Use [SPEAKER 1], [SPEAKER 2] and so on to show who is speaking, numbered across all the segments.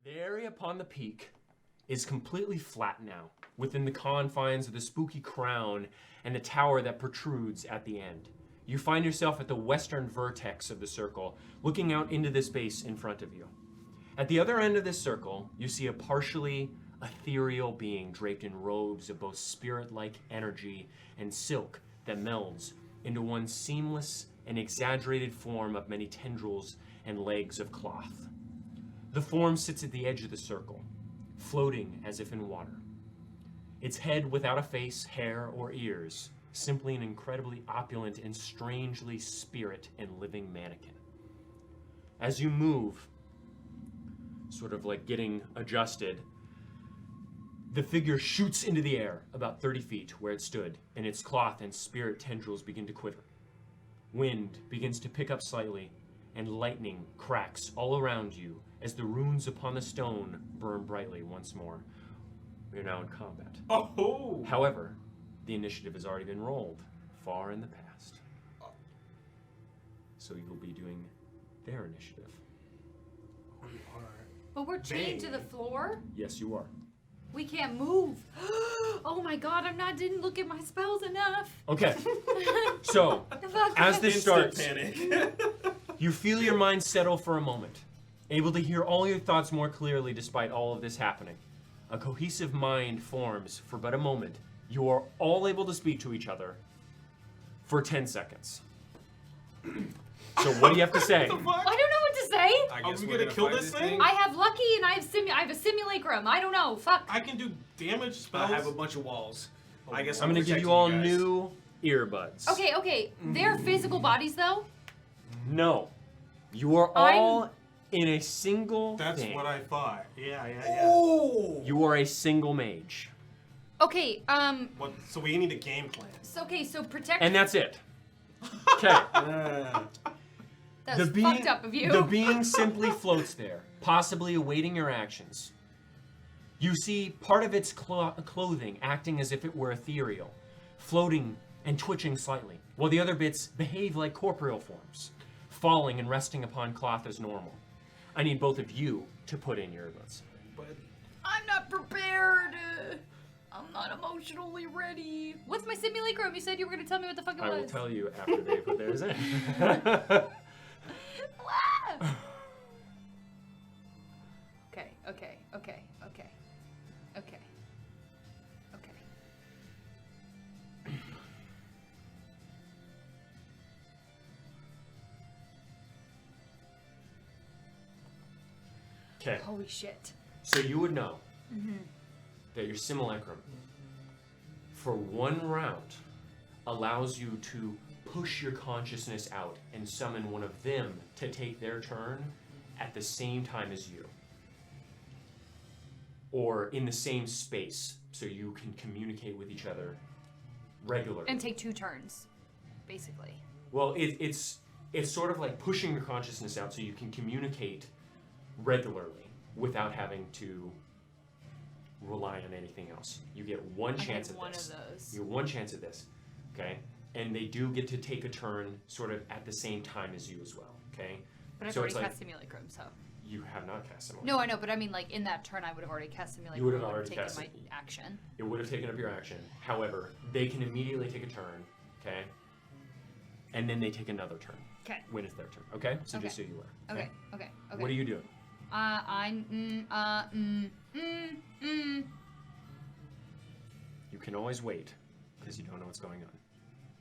[SPEAKER 1] The area upon the peak is completely flat now, within the confines of the spooky crown and the tower that protrudes at the end. You find yourself at the western vertex of the circle, looking out into the space in front of you. At the other end of this circle, you see a partially ethereal being draped in robes of both spirit-like energy and silk that melds into one seamless and exaggerated form of many tendrils and legs of cloth. The form sits at the edge of the circle, floating as if in water. Its head without a face, hair, or ears, simply an incredibly opulent and strangely spirit and living mannequin. As you move, sort of like getting adjusted, the figure shoots into the air about 30 feet where it stood, and its cloth and spirit tendrils begin to quiver. Wind begins to pick up slightly, and lightning cracks all around you as the runes upon the stone burn brightly once more. We are now in combat.
[SPEAKER 2] Oh!
[SPEAKER 1] However, the initiative has already been rolled far in the past. So you will be doing their initiative.
[SPEAKER 3] But we're chained to the floor?
[SPEAKER 1] Yes, you are.
[SPEAKER 3] We can't move. Oh my god, didn't look at my spells enough.
[SPEAKER 1] Okay. So, as this starts,
[SPEAKER 2] Panic.
[SPEAKER 1] you feel your mind settle for a moment, able to hear all your thoughts more clearly despite all of this happening. A cohesive mind forms for but a moment. You are all able to speak to each other for 10 seconds. So what do you have to say?
[SPEAKER 3] I don't know what to say.
[SPEAKER 2] Are we gonna kill this thing?
[SPEAKER 3] I have lucky and I have a simulacrum. I don't know. Fuck.
[SPEAKER 2] I can do damage spells.
[SPEAKER 4] I have a bunch of walls. I guess
[SPEAKER 1] I'm
[SPEAKER 4] I'm
[SPEAKER 1] going to give
[SPEAKER 4] protecting
[SPEAKER 1] you all
[SPEAKER 4] guys.
[SPEAKER 1] new earbuds.
[SPEAKER 3] Okay. They're physical bodies though.
[SPEAKER 1] No. You are all in a single
[SPEAKER 2] That's
[SPEAKER 1] thing.
[SPEAKER 2] what I thought. Yeah.
[SPEAKER 4] Oh!
[SPEAKER 1] You are a single mage.
[SPEAKER 3] Okay.
[SPEAKER 2] What? So we need a game plan.
[SPEAKER 3] So protect.
[SPEAKER 1] And that's it. Okay.
[SPEAKER 3] That was fucked up of you.
[SPEAKER 1] The being simply floats there, possibly awaiting your actions. You see part of its clothing acting as if it were ethereal, floating and twitching slightly, while the other bits behave like corporeal forms, falling and resting upon cloth as normal. I need both of you to put in your earbuds.
[SPEAKER 2] But
[SPEAKER 3] I'm not prepared. I'm not emotionally ready. What's my simulacrum? You said you were going to tell me what the fuck it was.
[SPEAKER 1] I will tell you after they put theirs in. Okay.
[SPEAKER 3] Holy shit.
[SPEAKER 1] So you would know that your simulacrum, for one round, allows you to push your consciousness out and summon one of them to take their turn at the same time as you. Or in the same space, so you can communicate with each other regularly.
[SPEAKER 3] And take 2 turns, basically.
[SPEAKER 1] Well, it's sort of like pushing your consciousness out so you can communicate regularly without having to rely on anything else. You get one chance at
[SPEAKER 3] one
[SPEAKER 1] this.
[SPEAKER 3] of those.
[SPEAKER 1] You have one chance at this, okay? And they do get to take a turn sort of at the same time as you as well, okay?
[SPEAKER 3] But I've
[SPEAKER 1] So
[SPEAKER 3] already
[SPEAKER 1] it's like-
[SPEAKER 3] cast simulacrum, so.
[SPEAKER 1] You have not cast Simulacrum.
[SPEAKER 3] No, I know, but I mean, like, in that turn, I would have already cast simulacrum.
[SPEAKER 1] You would have
[SPEAKER 3] and
[SPEAKER 1] already
[SPEAKER 3] taken
[SPEAKER 1] cast
[SPEAKER 3] my
[SPEAKER 1] it.
[SPEAKER 3] action.
[SPEAKER 1] It would have taken up your action. However, they can immediately take a turn, okay? And then they take another turn.
[SPEAKER 3] Okay.
[SPEAKER 1] When it's their turn, okay? So just so
[SPEAKER 3] Okay.
[SPEAKER 1] you are.
[SPEAKER 3] Okay.
[SPEAKER 1] What are you doing? You can always wait, because you don't know what's going on.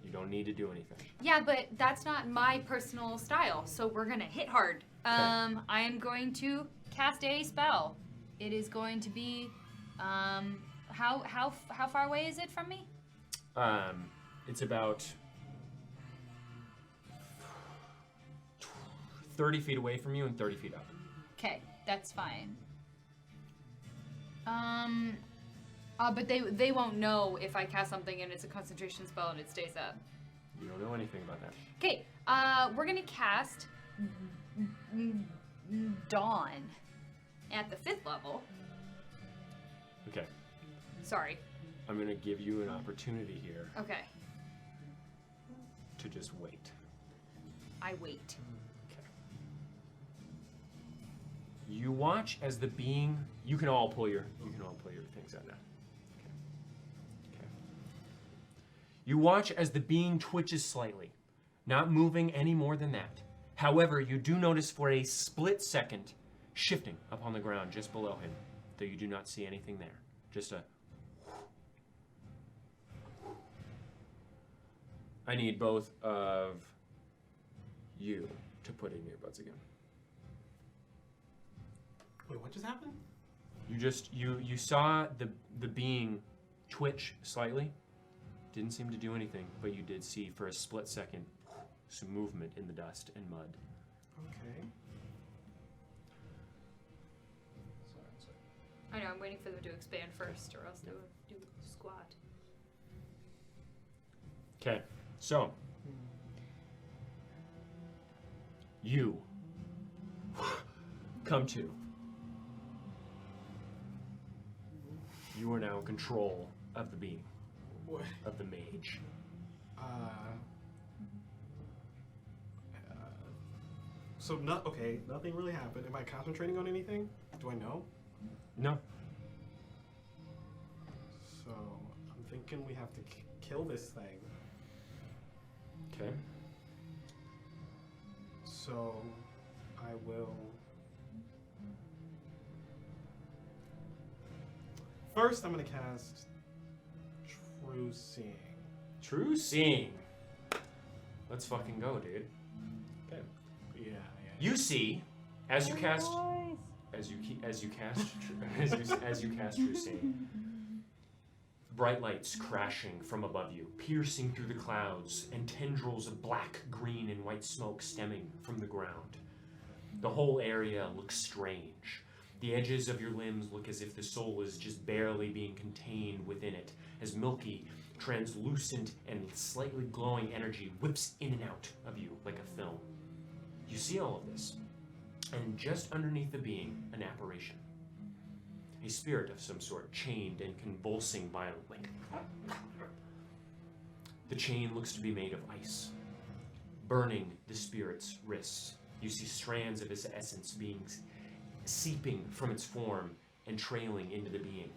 [SPEAKER 1] You don't need to do anything.
[SPEAKER 3] Yeah, but that's not my personal style, so we're gonna hit hard. I am going to cast a spell. It is going to be, how far away is it from me?
[SPEAKER 1] It's about 30 feet away from you and 30 feet up.
[SPEAKER 3] Okay, that's fine. But they won't know if I cast something and it's a concentration spell and it stays up.
[SPEAKER 1] You don't know anything about that.
[SPEAKER 3] Okay, we're gonna cast Dawn at the 5th level.
[SPEAKER 1] Okay.
[SPEAKER 3] Sorry.
[SPEAKER 1] I'm going to give you an opportunity here
[SPEAKER 3] Okay,
[SPEAKER 1] to just wait.
[SPEAKER 3] I wait.
[SPEAKER 1] Okay. You watch as the being. You can all pull your things out now. Okay. You watch as the being twitches slightly, not moving any more than that. However, you do notice for a split second shifting upon the ground just below him, though you do not see anything there. Just a. I need both of you to put in earbuds again.
[SPEAKER 2] Wait, what just happened?
[SPEAKER 1] You saw the being twitch slightly. Didn't seem to do anything, but you did see for a split second some movement in the dust and mud.
[SPEAKER 2] Okay.
[SPEAKER 3] I know, I'm waiting for them to expand first, or else they would do squat.
[SPEAKER 1] Okay, so you come to. You are now in control of the being,
[SPEAKER 2] What?
[SPEAKER 1] of the mage.
[SPEAKER 2] So okay, nothing really happened. Am I concentrating on anything? Do I know?
[SPEAKER 1] No.
[SPEAKER 2] So I'm thinking we have to kill this thing.
[SPEAKER 1] Okay.
[SPEAKER 2] So I will. First, I'm gonna cast True Seeing.
[SPEAKER 1] True seeing. Let's fucking go, dude. Okay.
[SPEAKER 2] Yeah.
[SPEAKER 1] You see, as you cast, as you cast True Seeing, bright lights crashing from above you, piercing through the clouds, and tendrils of black, green, and white smoke stemming from the ground. The whole area looks strange. The edges of your limbs look as if the soul is just barely being contained within it, as milky, translucent, and slightly glowing energy whips in and out of you like a film. You see all of this, and just underneath the being, an apparition. A spirit of some sort, chained and convulsing violently. The chain looks to be made of ice, burning the spirit's wrists. You see strands of its essence being seeping from its form and trailing into the being.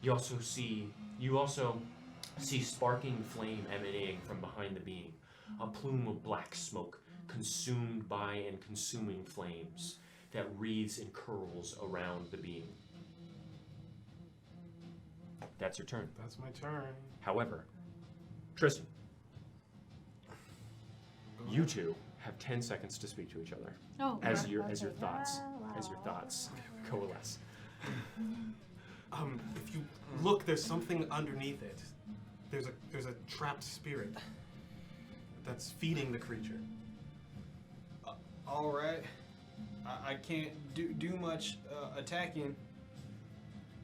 [SPEAKER 1] You also see sparking flame emanating from behind the being, a plume of black smoke consumed by and consuming flames that wreathes and curls around the being. That's your turn.
[SPEAKER 2] That's my turn.
[SPEAKER 1] However, Tristan, you two have 10 seconds to speak to each other as your thoughts coalesce.
[SPEAKER 2] If you look, there's something underneath it. There's a trapped spirit that's feeding the creature.
[SPEAKER 4] All right. I can't do much attacking.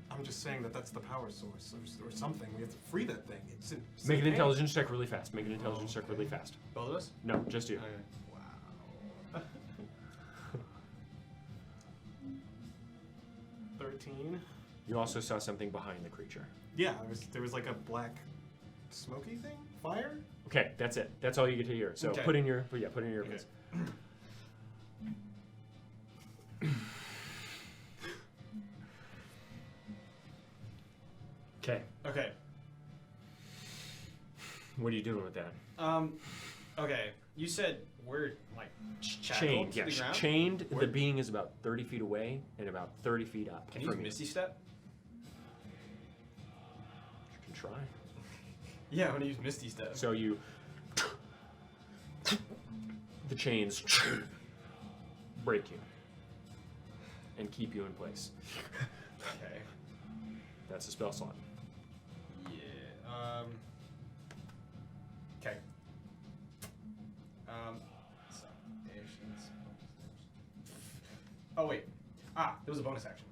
[SPEAKER 2] I'm just saying that's the power source or something. We have to free that thing. It's
[SPEAKER 1] Make an
[SPEAKER 2] pain.
[SPEAKER 1] intelligence check really fast. Make an intelligence check really fast.
[SPEAKER 4] Both of us?
[SPEAKER 1] No, just you.
[SPEAKER 4] Okay. Wow.
[SPEAKER 2] 13.
[SPEAKER 1] You also saw something behind the creature.
[SPEAKER 2] Yeah, there was like a black smoky thing? Fire?
[SPEAKER 1] Okay, that's it. That's all you get to hear. So
[SPEAKER 2] Okay.
[SPEAKER 1] put in your earbuds. Okay.
[SPEAKER 4] Okay.
[SPEAKER 1] What are you doing with that?
[SPEAKER 4] Okay. You said we're like shackled
[SPEAKER 1] Chained,
[SPEAKER 4] to the
[SPEAKER 1] yes.
[SPEAKER 4] ground.
[SPEAKER 1] Chained,
[SPEAKER 4] Where-
[SPEAKER 1] the being is about 30 feet away and about 30 feet up.
[SPEAKER 4] Can you use
[SPEAKER 1] from
[SPEAKER 4] Misty Step?
[SPEAKER 1] You can try.
[SPEAKER 4] Yeah, I'm gonna use Misty Step.
[SPEAKER 1] So you... The chains break you and keep you in place.
[SPEAKER 4] Okay.
[SPEAKER 1] That's a spell slot.
[SPEAKER 4] Yeah. Okay. Oh wait. There was a bonus action.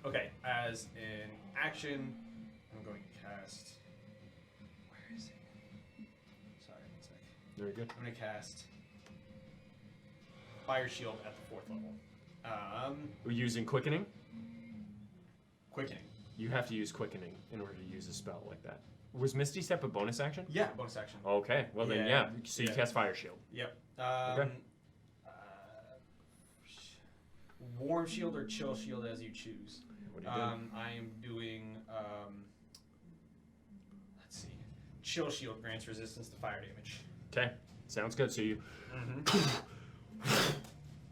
[SPEAKER 4] Okay. As an action, I'm going to cast. Where is it? Sorry, one sec.
[SPEAKER 1] Very good.
[SPEAKER 4] I'm going to cast Fire Shield at the 4th level.
[SPEAKER 1] We're using quickening.
[SPEAKER 4] Quickening.
[SPEAKER 1] You have to use quickening in order to use a spell like that. Was Misty Step a bonus action?
[SPEAKER 4] Yeah, bonus action.
[SPEAKER 1] Okay, well then,
[SPEAKER 4] Yeah.
[SPEAKER 1] yeah. So you
[SPEAKER 4] Yeah.
[SPEAKER 1] cast Fire Shield.
[SPEAKER 4] Yep.
[SPEAKER 1] Okay.
[SPEAKER 4] warm shield or chill shield as you choose.
[SPEAKER 1] What are you doing?
[SPEAKER 4] I am doing, let's see, chill shield grants resistance to fire damage.
[SPEAKER 1] Okay, sounds good. So you,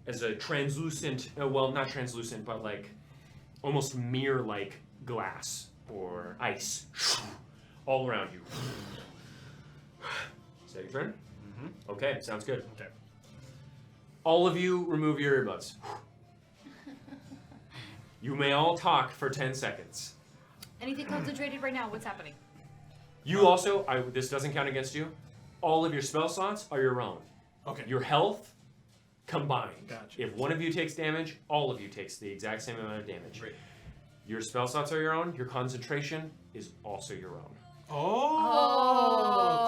[SPEAKER 1] as a translucent, well, not translucent, but like almost mirror-like glass or ice all around you. Is that your turn? Okay, sounds good.
[SPEAKER 4] Okay.
[SPEAKER 1] All of you remove your earbuds. You may all talk for 10 seconds.
[SPEAKER 3] Anything concentrated right now? What's happening?
[SPEAKER 1] You also, this doesn't count against you, all of your spell slots are your own.
[SPEAKER 2] Okay.
[SPEAKER 1] Your health combined.
[SPEAKER 2] Gotcha.
[SPEAKER 1] If one of you takes damage, all of you takes the exact same amount of damage.
[SPEAKER 4] Great.
[SPEAKER 1] Your spell slots are your own. Your concentration is also your own.
[SPEAKER 2] Oh.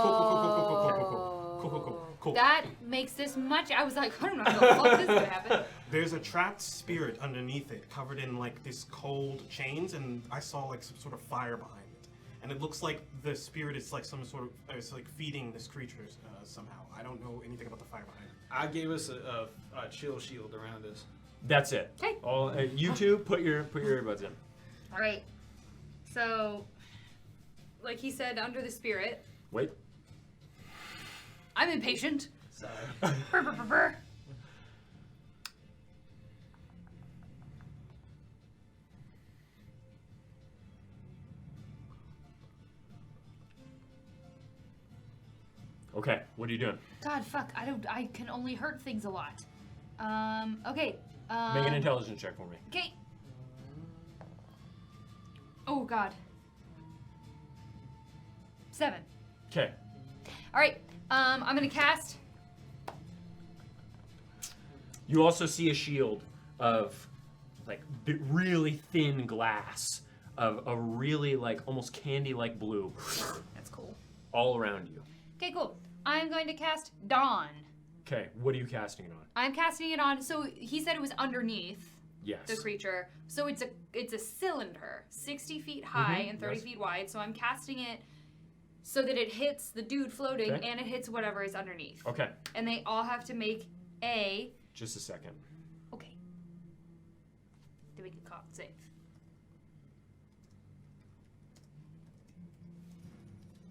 [SPEAKER 2] Cool.
[SPEAKER 3] That makes this much. I was like, I don't know how the fuck this is gonna happen.
[SPEAKER 2] There's a trapped spirit underneath it, covered in like this cold chains, and I saw like some sort of fire behind it. And it looks like the spirit is like some sort of, it's like feeding this creature somehow. I don't know anything about the fire behind it.
[SPEAKER 4] I gave us a chill shield around us.
[SPEAKER 1] That's it.
[SPEAKER 3] Okay.
[SPEAKER 1] All you two put your earbuds in.
[SPEAKER 3] All right. So, like he said, under the spirit.
[SPEAKER 1] Wait.
[SPEAKER 3] I'm impatient.
[SPEAKER 4] Sorry.
[SPEAKER 3] Brr, brr, brr, brr.
[SPEAKER 1] Okay, what are you doing?
[SPEAKER 3] God, fuck. I can only hurt things a lot. Okay.
[SPEAKER 1] Make an intelligence check for me.
[SPEAKER 3] Okay. Oh, God. 7.
[SPEAKER 1] Okay.
[SPEAKER 3] All right. I'm gonna cast.
[SPEAKER 1] You also see a shield of like really thin glass of a really like almost candy-like blue
[SPEAKER 3] That's cool.
[SPEAKER 1] all around you.
[SPEAKER 3] Okay, cool. I'm going to cast Dawn.
[SPEAKER 1] Okay, what are you casting it on?
[SPEAKER 3] I'm casting it on. So he said it was underneath
[SPEAKER 1] Yes.
[SPEAKER 3] the creature. So it's a cylinder, 60 feet high and 30
[SPEAKER 1] yes.
[SPEAKER 3] feet wide. So I'm casting it so that it hits the dude floating
[SPEAKER 1] Okay.
[SPEAKER 3] and it hits whatever is underneath.
[SPEAKER 1] Okay,
[SPEAKER 3] And they all have to make a.
[SPEAKER 1] just a second.
[SPEAKER 3] Okay. Then we can con save.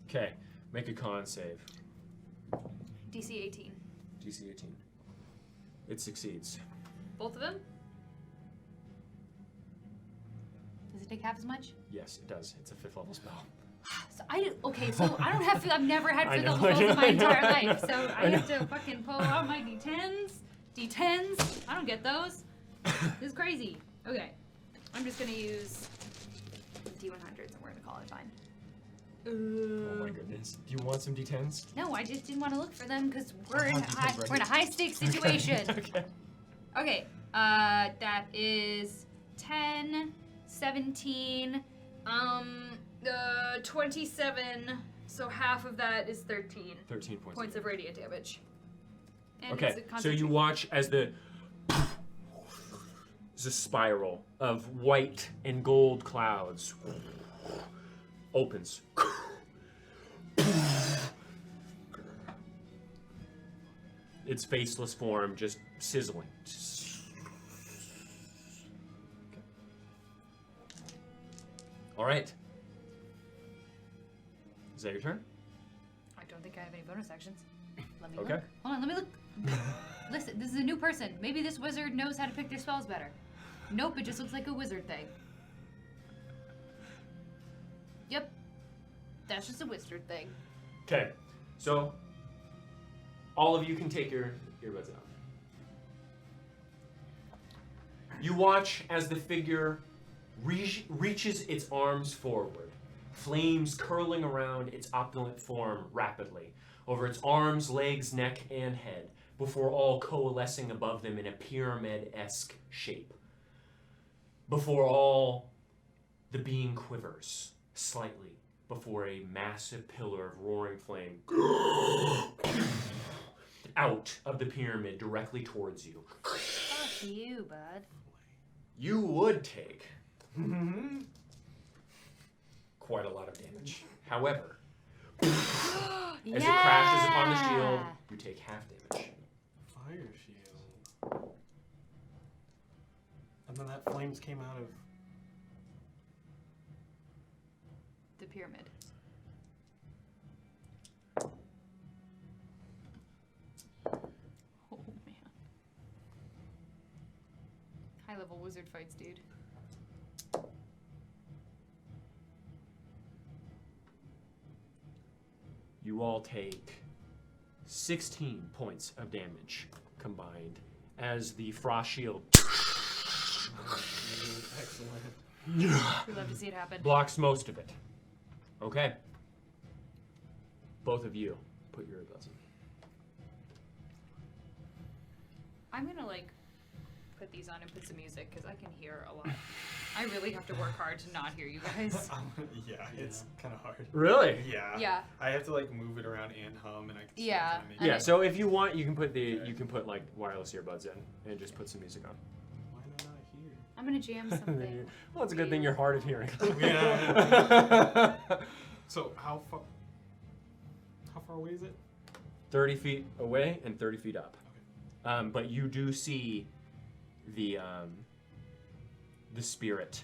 [SPEAKER 1] Okay, make a con save.
[SPEAKER 3] DC 18.
[SPEAKER 1] DC 18. It succeeds.
[SPEAKER 3] Both of them? Does it take half as much?
[SPEAKER 1] Yes, it does. It's a 5th level spell.
[SPEAKER 3] So I do, okay, so I don't have. I've never had
[SPEAKER 1] I
[SPEAKER 3] fifth
[SPEAKER 1] know,
[SPEAKER 3] level
[SPEAKER 1] I
[SPEAKER 3] spells in
[SPEAKER 1] know,
[SPEAKER 3] my
[SPEAKER 1] I know,
[SPEAKER 3] entire
[SPEAKER 1] I know,
[SPEAKER 3] life, so
[SPEAKER 1] I
[SPEAKER 3] I have
[SPEAKER 1] know.
[SPEAKER 3] to fucking pull out my D10s. D10s? I don't get those. This is crazy. Okay, I'm just gonna use D100s and we're gonna call it fine.
[SPEAKER 1] Oh my goodness. Do you want some D10s?
[SPEAKER 3] No, I just didn't want to look for them because we're in
[SPEAKER 1] have D10s right
[SPEAKER 3] we're in a
[SPEAKER 1] here.
[SPEAKER 3] high stakes situation.
[SPEAKER 1] Okay.
[SPEAKER 3] Okay, that is 10, 17, 27. So half of that is 13
[SPEAKER 1] 13
[SPEAKER 3] points of radiant damage. And
[SPEAKER 1] Okay,
[SPEAKER 3] it's a
[SPEAKER 1] so you
[SPEAKER 3] concentration.
[SPEAKER 1] watch as there's a spiral of white and gold clouds opens. Its faceless form just sizzling. Okay. All right. Is that your turn?
[SPEAKER 3] I don't think I have any bonus actions. Let me
[SPEAKER 1] Okay.
[SPEAKER 3] look. Hold on, let me look. Listen, this is a new person. Maybe this wizard knows how to pick their spells better. Nope, it just looks like a wizard thing. Yep. That's just a wizard thing.
[SPEAKER 1] Okay, so all of you can take your earbuds out. You watch as the figure reaches its arms forward, flames curling around its opulent form rapidly, over its arms, legs, neck, and head, before all coalescing above them in a pyramid-esque shape. Before all, the being quivers slightly before a massive pillar of roaring flame out of the pyramid directly towards you.
[SPEAKER 3] Fuck you, bud.
[SPEAKER 1] You would take quite a lot of damage. However, as it crashes upon the shield, you take half damage.
[SPEAKER 2] Fire shield. And then that flames came out of.
[SPEAKER 3] The pyramid. Oh man. High level wizard fights, dude.
[SPEAKER 1] You all take 16 points of damage combined as the frost shield
[SPEAKER 2] Excellent.
[SPEAKER 3] We love to see it happen.
[SPEAKER 1] blocks most of it. Okay. Both of you put your earbuds in.
[SPEAKER 3] I'm gonna like put these on and put some music because I can hear a lot. I really have to work hard to not hear you guys.
[SPEAKER 4] Yeah, it's kind of hard.
[SPEAKER 1] Really?
[SPEAKER 4] Yeah.
[SPEAKER 3] Yeah.
[SPEAKER 4] I have to like move it around and hum, and I can still
[SPEAKER 3] Yeah.
[SPEAKER 4] kinda make
[SPEAKER 3] And
[SPEAKER 1] Yeah,
[SPEAKER 3] it-
[SPEAKER 1] so if you want, you can put like wireless earbuds in and just put some music on.
[SPEAKER 2] Why am I not here?
[SPEAKER 3] I'm gonna jam something.
[SPEAKER 1] Well, it's a good thing you're hard of hearing.
[SPEAKER 2] Yeah. So how far away is it?
[SPEAKER 1] 30 feet away and 30 feet up. But you do see the spirit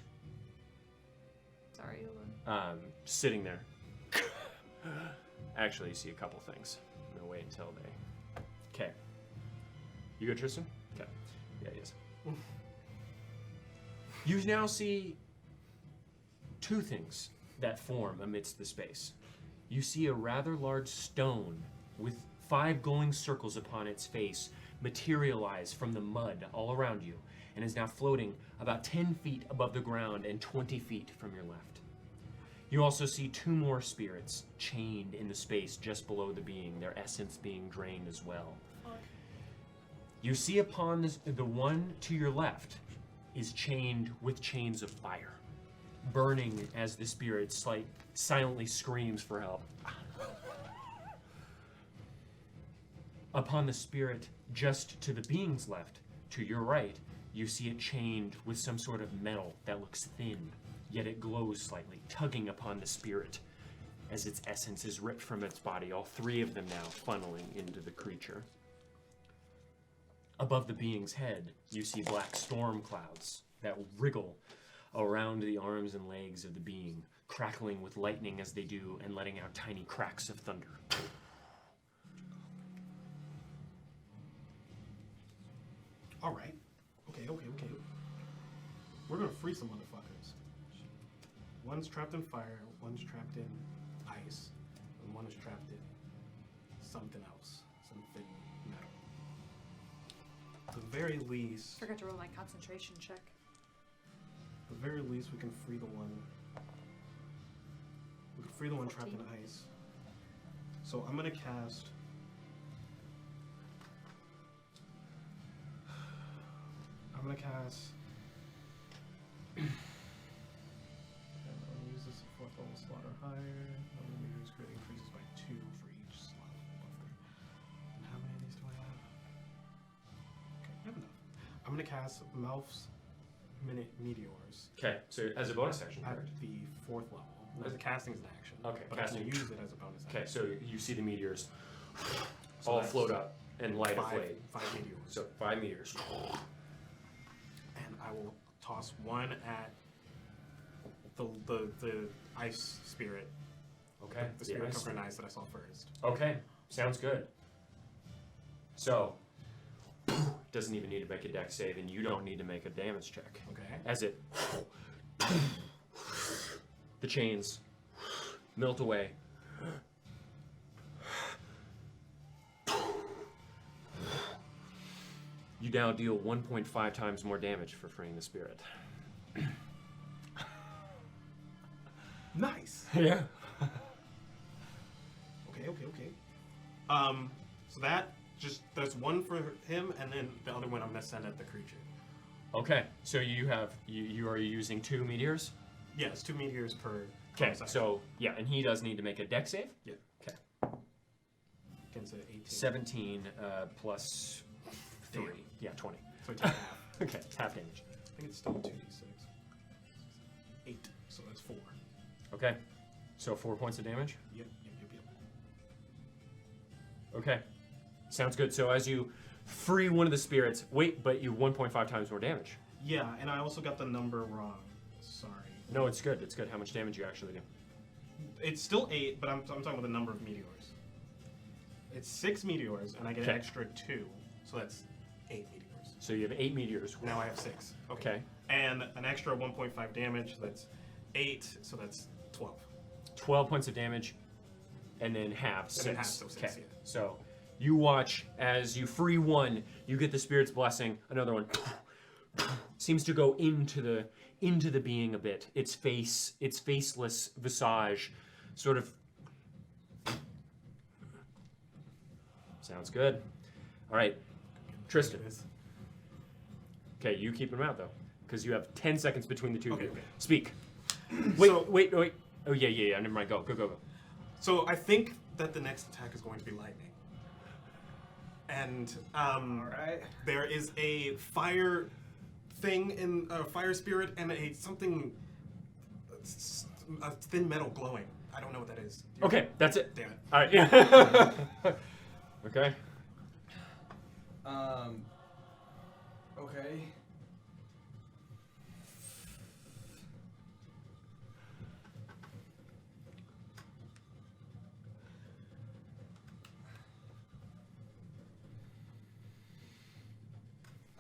[SPEAKER 3] Sorry, hold on.
[SPEAKER 1] sitting there. Actually, you see a couple things. I'm gonna wait until they. Okay. You good, Tristan? Okay. Yeah, he is. You now see two things that form amidst the space. You see a rather large stone with 5 glowing circles upon its face materialize from the mud all around you and is now floating about 10 feet above the ground and 20 feet from your left. You also see 2 more spirits chained in the space just below the being, their essence being drained as well. You see upon the one to your left is chained with chains of fire, burning as the spirit silently screams for help. Upon the spirit just to the being's left, to your right, you see it chained with some sort of metal that looks thin, yet it glows slightly, tugging upon the spirit as its essence is ripped from its body, all 3 of them now funneling into the creature. Above the being's head, you see black storm clouds that wriggle around the arms and legs of the being, crackling with lightning as they do and letting out tiny cracks of thunder.
[SPEAKER 2] All right. Okay. We're gonna free some motherfuckers. One's trapped in fire, one's trapped in ice, and one is trapped in something else, something metal. At the very least,
[SPEAKER 3] Forgot to roll my concentration check.
[SPEAKER 2] at the very least, we can free the one. We can free the one trapped in
[SPEAKER 3] 14.
[SPEAKER 2] ice. So I'm gonna cast. I'm gonna cast. And I'm gonna use this at 4th level slot or higher. I'm gonna use crit increases by 2 for each slot above 3. And how many of these do I have? Okay, I have enough. I'm gonna cast Melf's Minute Meteors
[SPEAKER 1] Okay, so as a bonus action,
[SPEAKER 2] at
[SPEAKER 1] correct?
[SPEAKER 2] the 4th level. The casting is an action.
[SPEAKER 1] Okay,
[SPEAKER 2] but I can
[SPEAKER 1] casting.
[SPEAKER 2] use it as a bonus
[SPEAKER 1] Okay,
[SPEAKER 2] action.
[SPEAKER 1] so you see the meteors
[SPEAKER 2] So
[SPEAKER 1] all
[SPEAKER 2] that's
[SPEAKER 1] float up and light a
[SPEAKER 2] 5
[SPEAKER 1] flame.
[SPEAKER 2] meteors.
[SPEAKER 1] So 5 meters.
[SPEAKER 2] And I will toss one at the ice spirit.
[SPEAKER 1] Okay.
[SPEAKER 2] The spirit
[SPEAKER 1] yes.
[SPEAKER 2] covered in ice that I saw first.
[SPEAKER 1] Okay, sounds good. So, doesn't even need to make a dex save, and you don't need to make a damage check.
[SPEAKER 2] Okay.
[SPEAKER 1] As it, the chains melt away. You now deal 1.5 times more damage for freeing the spirit.
[SPEAKER 2] Nice.
[SPEAKER 1] Yeah.
[SPEAKER 2] Okay. So there's one for him, and then the other one I'm gonna send at the creature.
[SPEAKER 1] Okay, so you are using 2 meteors?
[SPEAKER 2] Yeah, it's 2 meteors per.
[SPEAKER 1] Okay,
[SPEAKER 2] bonus action.
[SPEAKER 1] so yeah, and he does need to make a dex save?
[SPEAKER 2] Yeah.
[SPEAKER 1] Okay.
[SPEAKER 2] Against an 18.
[SPEAKER 1] 17 plus 3.
[SPEAKER 2] Damn.
[SPEAKER 1] Yeah, 20.
[SPEAKER 2] So I take half.
[SPEAKER 1] Okay, it's half damage.
[SPEAKER 2] I think it's still 2d6. 8. So that's 4.
[SPEAKER 1] Okay, so 4 points of damage?
[SPEAKER 2] Yep.
[SPEAKER 1] Okay, sounds good. So as you free one of the spirits, but you 1.5 times more damage.
[SPEAKER 2] Yeah, and I also got the number wrong. Sorry.
[SPEAKER 1] No, it's good. It's good. How much damage you actually do?
[SPEAKER 2] It's still 8, but I'm talking about the number of meteors. It's 6 meteors, and I get an
[SPEAKER 1] Okay.
[SPEAKER 2] extra 2, so that's 8 meteors.
[SPEAKER 1] So you have 8 meteors.
[SPEAKER 2] Now I have 6.
[SPEAKER 1] Okay.
[SPEAKER 2] And an extra 1.5 damage, so that's 8, so that's 12.
[SPEAKER 1] 12 points of damage, and then half 6.
[SPEAKER 2] then half, so 6,
[SPEAKER 1] okay.
[SPEAKER 2] yeah.
[SPEAKER 1] So you watch as you free one, you get the spirit's blessing. Another one seems to go into the being a bit. Its face, its faceless visage, sort of. Sounds good. All right, Tristan. Okay, you keep him out though, because you have 10 seconds between the two of you.
[SPEAKER 2] Okay.
[SPEAKER 1] Speak. Wait,
[SPEAKER 2] So-
[SPEAKER 1] wait. Oh yeah. Never mind. Go.
[SPEAKER 2] So I think that the next attack is going to be lightning. And
[SPEAKER 4] Alright.
[SPEAKER 2] there is a fire thing in a fire spirit and a thin metal glowing. I don't know what that is.
[SPEAKER 1] Okay, that's it.
[SPEAKER 2] Damn it.
[SPEAKER 1] All right. Yeah. Okay.
[SPEAKER 4] Okay.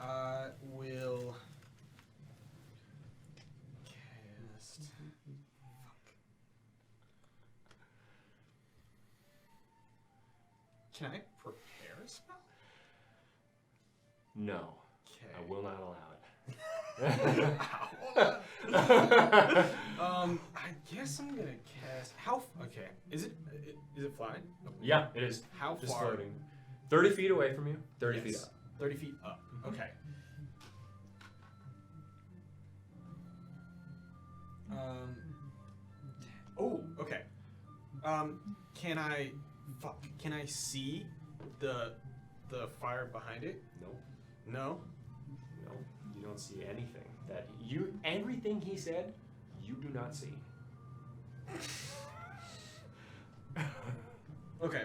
[SPEAKER 4] I will cast. Can I prepare a spell?
[SPEAKER 1] No,
[SPEAKER 4] Okay.
[SPEAKER 1] I will not allow it.
[SPEAKER 4] I guess I'm gonna cast. Okay. Is it flying?
[SPEAKER 1] Yeah, it is.
[SPEAKER 4] How
[SPEAKER 1] Just
[SPEAKER 4] far?
[SPEAKER 1] floating. 30 feet away from you. 30 feet
[SPEAKER 4] Yes.
[SPEAKER 1] up.
[SPEAKER 4] 30 feet up. Okay. Oh, okay. Can I see the fire behind it?
[SPEAKER 1] No,
[SPEAKER 4] No.
[SPEAKER 1] no, you don't see anything. Everything he said, you do not see.
[SPEAKER 4] Okay.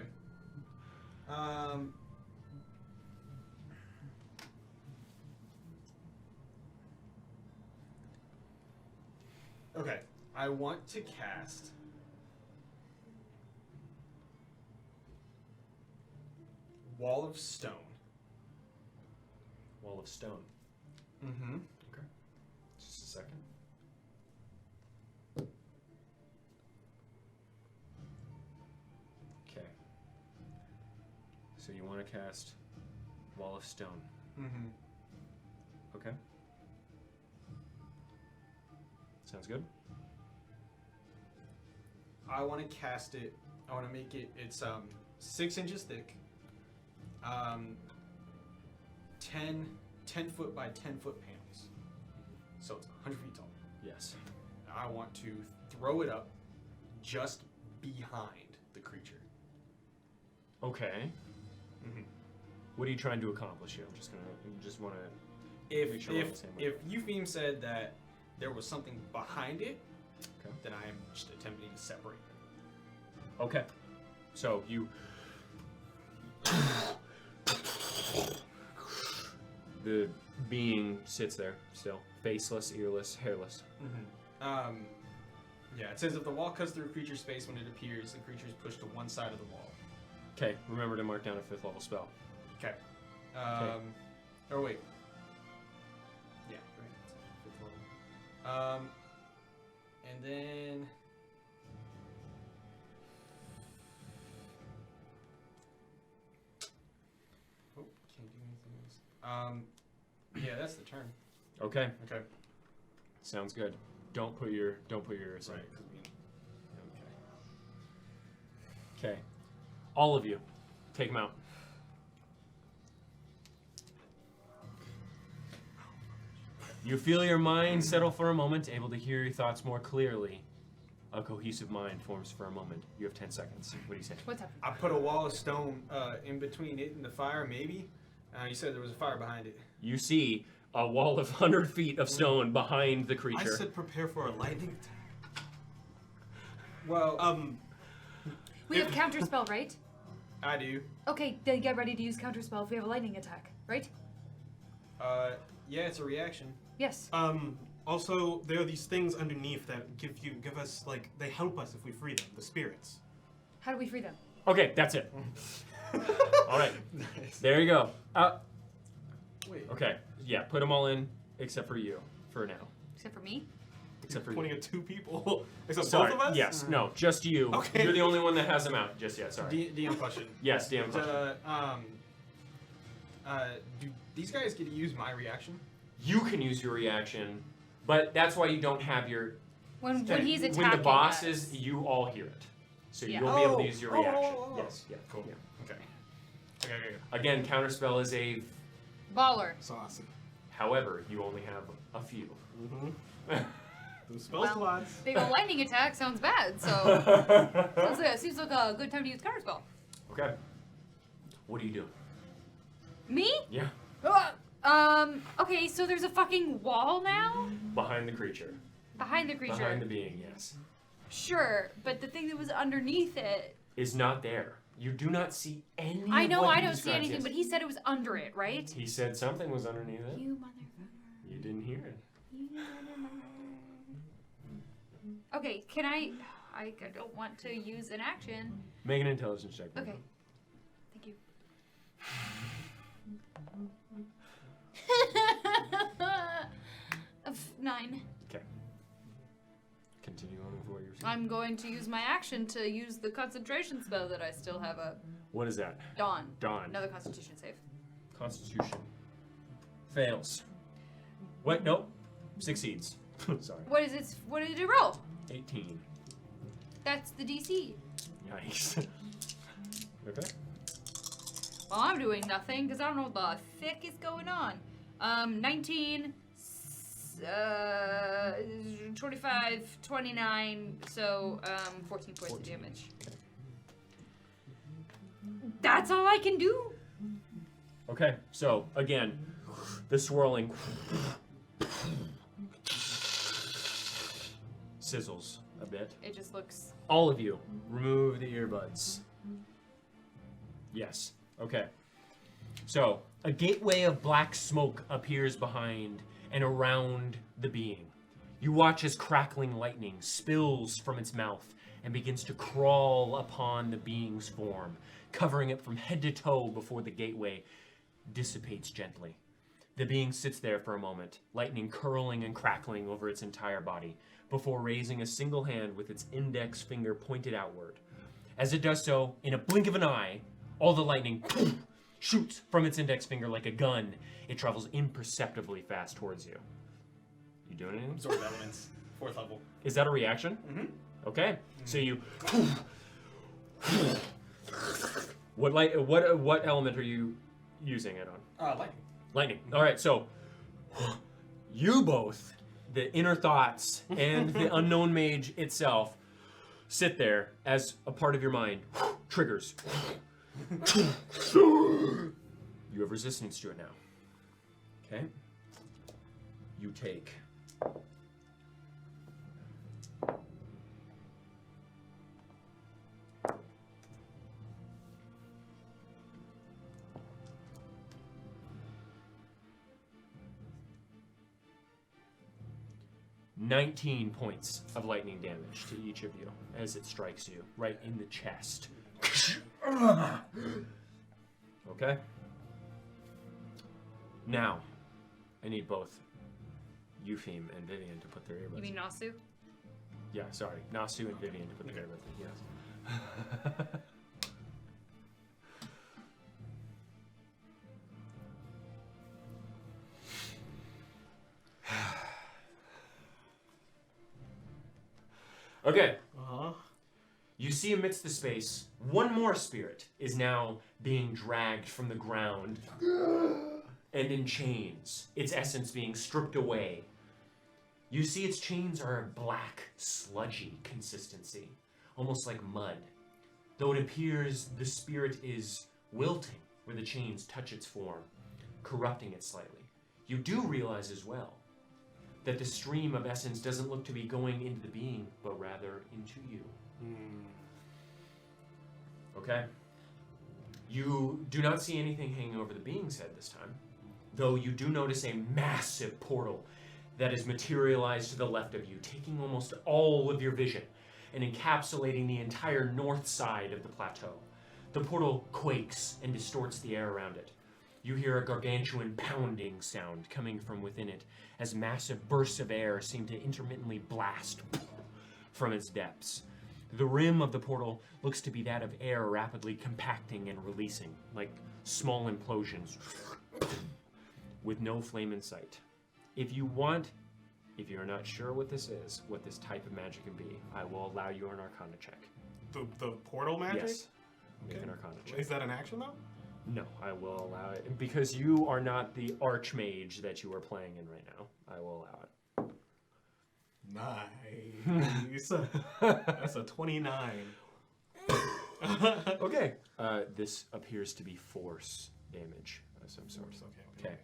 [SPEAKER 4] Okay. I want to cast Wall of Stone.
[SPEAKER 1] Wall of stone.
[SPEAKER 4] Mm-hmm.
[SPEAKER 1] Okay. Just a second. Okay. So you want to cast Wall of Stone.
[SPEAKER 4] Mm-hmm.
[SPEAKER 1] Okay. Sounds good.
[SPEAKER 4] I want to cast it. I want to make it. It's 6 inches thick. 10 foot by 10 foot panels. So it's 100 feet tall.
[SPEAKER 1] Yes.
[SPEAKER 4] I want to throw it up just behind the creature.
[SPEAKER 1] Okay.
[SPEAKER 4] Mm-hmm.
[SPEAKER 1] What are you trying to accomplish here? You just want to.
[SPEAKER 4] If
[SPEAKER 1] Make sure we're on the same
[SPEAKER 4] if Eupheme said that there was something behind it,
[SPEAKER 1] Okay.
[SPEAKER 4] then I am just attempting to separate them.
[SPEAKER 1] Okay. So you. The being sits there still, faceless, earless, hairless.
[SPEAKER 4] Mm-hmm. Yeah, it says if the wall cuts through a creature's face when it appears, the creature is pushed to one side of the wall.
[SPEAKER 1] Okay. Remember to mark down a 5th level spell.
[SPEAKER 4] Okay. Or wait. Yeah, right. It's 5th level. And then. Oh, can't do anything else. Yeah, that's the turn.
[SPEAKER 1] Okay.
[SPEAKER 4] Okay.
[SPEAKER 1] Sounds good. Don't put your ears in.
[SPEAKER 4] Right.
[SPEAKER 1] Okay. All of you, take them out. You feel your mind settle for a moment, able to hear your thoughts more clearly. A cohesive mind forms for a moment. You have 10 seconds. What do you say?
[SPEAKER 3] What's happening?
[SPEAKER 4] I put a wall of stone in between it and the fire, maybe. You said there was a fire behind it.
[SPEAKER 1] You see a wall of 100 feet of stone behind the
[SPEAKER 2] I
[SPEAKER 1] creature.
[SPEAKER 2] said prepare for a lightning attack.
[SPEAKER 4] Well,
[SPEAKER 3] We have counterspell, right?
[SPEAKER 4] I do.
[SPEAKER 3] Okay, then get ready to use counterspell if we have a lightning attack, right?
[SPEAKER 4] Yeah, it's a reaction.
[SPEAKER 3] Yes.
[SPEAKER 2] Also, there are these things underneath that give us like they help us if we free them. The spirits.
[SPEAKER 3] How do we free them?
[SPEAKER 1] Okay, that's it. All right,
[SPEAKER 4] Nice.
[SPEAKER 1] there you go.
[SPEAKER 4] Wait.
[SPEAKER 1] Okay, yeah, put them all in except for you for now.
[SPEAKER 3] Except for me?
[SPEAKER 1] Except for
[SPEAKER 2] Pointing
[SPEAKER 1] you.
[SPEAKER 2] at 2 people. Except
[SPEAKER 1] Sorry.
[SPEAKER 2] both of us.
[SPEAKER 1] Yes. No. Just you.
[SPEAKER 2] Okay.
[SPEAKER 1] You're the only one that has them out just yet. Sorry.
[SPEAKER 4] DM question.
[SPEAKER 1] Yes. DM question.
[SPEAKER 4] Do these guys get to use my reaction?
[SPEAKER 1] You can use your reaction, but that's why you don't have your.
[SPEAKER 3] When he's attacking
[SPEAKER 1] When the boss
[SPEAKER 3] us.
[SPEAKER 1] is, you all hear it, so
[SPEAKER 3] Yeah.
[SPEAKER 1] you'll be able to use your reaction. Yes. Yeah.
[SPEAKER 4] Cool.
[SPEAKER 1] Yeah.
[SPEAKER 4] Okay. Okay.
[SPEAKER 1] Again, counterspell is a.
[SPEAKER 3] Baller.
[SPEAKER 2] Saucy.
[SPEAKER 1] However, you only have a few.
[SPEAKER 2] Mm-hmm. Those spell
[SPEAKER 3] Well,
[SPEAKER 2] slots.
[SPEAKER 3] Big ol' lightning attack sounds bad, so seems like a good time to use counterspell.
[SPEAKER 1] Okay. What do you do?
[SPEAKER 3] Me?
[SPEAKER 1] Yeah.
[SPEAKER 3] Okay, so there's a fucking wall now?
[SPEAKER 1] Behind the creature.
[SPEAKER 3] Behind the creature.
[SPEAKER 1] Behind the being. Yes.
[SPEAKER 3] Sure, but the thing that was underneath it.
[SPEAKER 1] Is not there. You do not see any.
[SPEAKER 3] I know
[SPEAKER 1] of what
[SPEAKER 3] I
[SPEAKER 1] he
[SPEAKER 3] don't see
[SPEAKER 1] describes,
[SPEAKER 3] anything,
[SPEAKER 1] yes.
[SPEAKER 3] but he said it was under it, right?
[SPEAKER 1] He said something was underneath it.
[SPEAKER 3] You motherfucker.
[SPEAKER 1] You didn't hear it.
[SPEAKER 3] Okay, can I don't want to use an action.
[SPEAKER 1] Make an intelligence check.
[SPEAKER 3] Okay. Thank you. 9.
[SPEAKER 1] Okay. Continue on with what you're saying.
[SPEAKER 3] I'm going to use my action to use the concentration spell that I still have up.
[SPEAKER 1] What is that?
[SPEAKER 3] Dawn.
[SPEAKER 1] Dawn.
[SPEAKER 3] Another constitution save.
[SPEAKER 1] Constitution. Fails. What? Nope. Succeeds. Sorry.
[SPEAKER 3] What is it? What did it roll?
[SPEAKER 1] 18.
[SPEAKER 3] That's the DC.
[SPEAKER 1] Yikes. Okay.
[SPEAKER 3] Well, I'm doing nothing because I don't know what the thick is going on. 19, 25, 29, so 14 points of damage.
[SPEAKER 1] Okay.
[SPEAKER 3] That's all I can do.
[SPEAKER 1] Okay. So again, the swirling sizzles a bit.
[SPEAKER 3] It just looks.
[SPEAKER 1] All of you, remove the earbuds. Yes. Okay. So, a gateway of black smoke appears behind and around the being. You watch as crackling lightning spills from its mouth and begins to crawl upon the being's form, covering it from head to toe before the gateway dissipates gently. The being sits there for a moment, lightning curling and crackling over its entire body, before raising a single hand with its index finger pointed outward. As it does so, in a blink of an eye, all the lightning shoots from its index finger like a gun. It travels imperceptibly fast towards you. You doing anything?
[SPEAKER 4] Absorb elements. 4th level.
[SPEAKER 1] Is that a reaction?
[SPEAKER 4] Mm-hmm.
[SPEAKER 1] Okay. So you. What element are you using it on?
[SPEAKER 4] Lightning.
[SPEAKER 1] Lightning. All right. So you both, the inner thoughts and the unknown mage itself, sit there as a part of your mind triggers. You have resistance to it now. Okay. You take. $19 points of lightning damage to each of you as it strikes you right in the chest. Okay? Now, I need both Eupheme and Vivian to put their earbuds
[SPEAKER 3] You mean
[SPEAKER 1] in.
[SPEAKER 3] Nasu?
[SPEAKER 1] Yeah, sorry. Nasu and Vivian to put their earbuds in, yes. Okay.
[SPEAKER 2] Uh-huh.
[SPEAKER 1] You see amidst the space, one more spirit is now being dragged from the ground and in chains, its essence being stripped away. You see its chains are a black, sludgy consistency, almost like mud. Though it appears the spirit is wilting where the chains touch its form, corrupting it slightly. You do realize as well that the stream of essence doesn't look to be going into the being, but rather into you. Okay? You do not see anything hanging over the being's head this time, though you do notice a massive portal that is materialized to the left of you, taking almost all of your vision and encapsulating the entire north side of the plateau. The portal quakes and distorts the air around it. You hear a gargantuan pounding sound coming from within it as massive bursts of air seem to intermittently blast from its depths. The rim of the portal looks to be that of air rapidly compacting and releasing, like small implosions, with no flame in sight. If you're not sure what this is, what this type of magic can be, I will allow you an Arcana check.
[SPEAKER 2] The portal magic?
[SPEAKER 1] Yes. Make an Arcana check.
[SPEAKER 2] Is that an action though?
[SPEAKER 1] No, I will allow it. Because you are not the Archmage that you are playing in right now, I will allow it.
[SPEAKER 2] Nice. That's a 29.
[SPEAKER 1] Okay. This appears to be force damage of some sort.
[SPEAKER 2] Okay.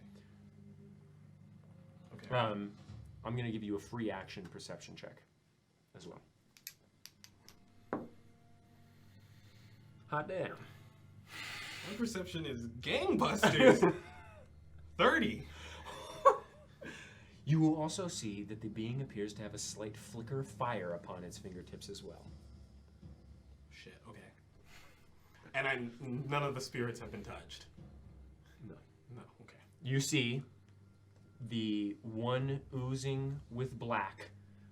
[SPEAKER 1] I'm going to give you a free action perception check as well. Hot damn.
[SPEAKER 2] My perception is gangbusters. 30.
[SPEAKER 1] You will also see that the being appears to have a slight flicker of fire upon its fingertips as well.
[SPEAKER 2] Shit. Okay. And none of the spirits have been touched.
[SPEAKER 1] No.
[SPEAKER 2] No. Okay.
[SPEAKER 1] You see the one oozing with black,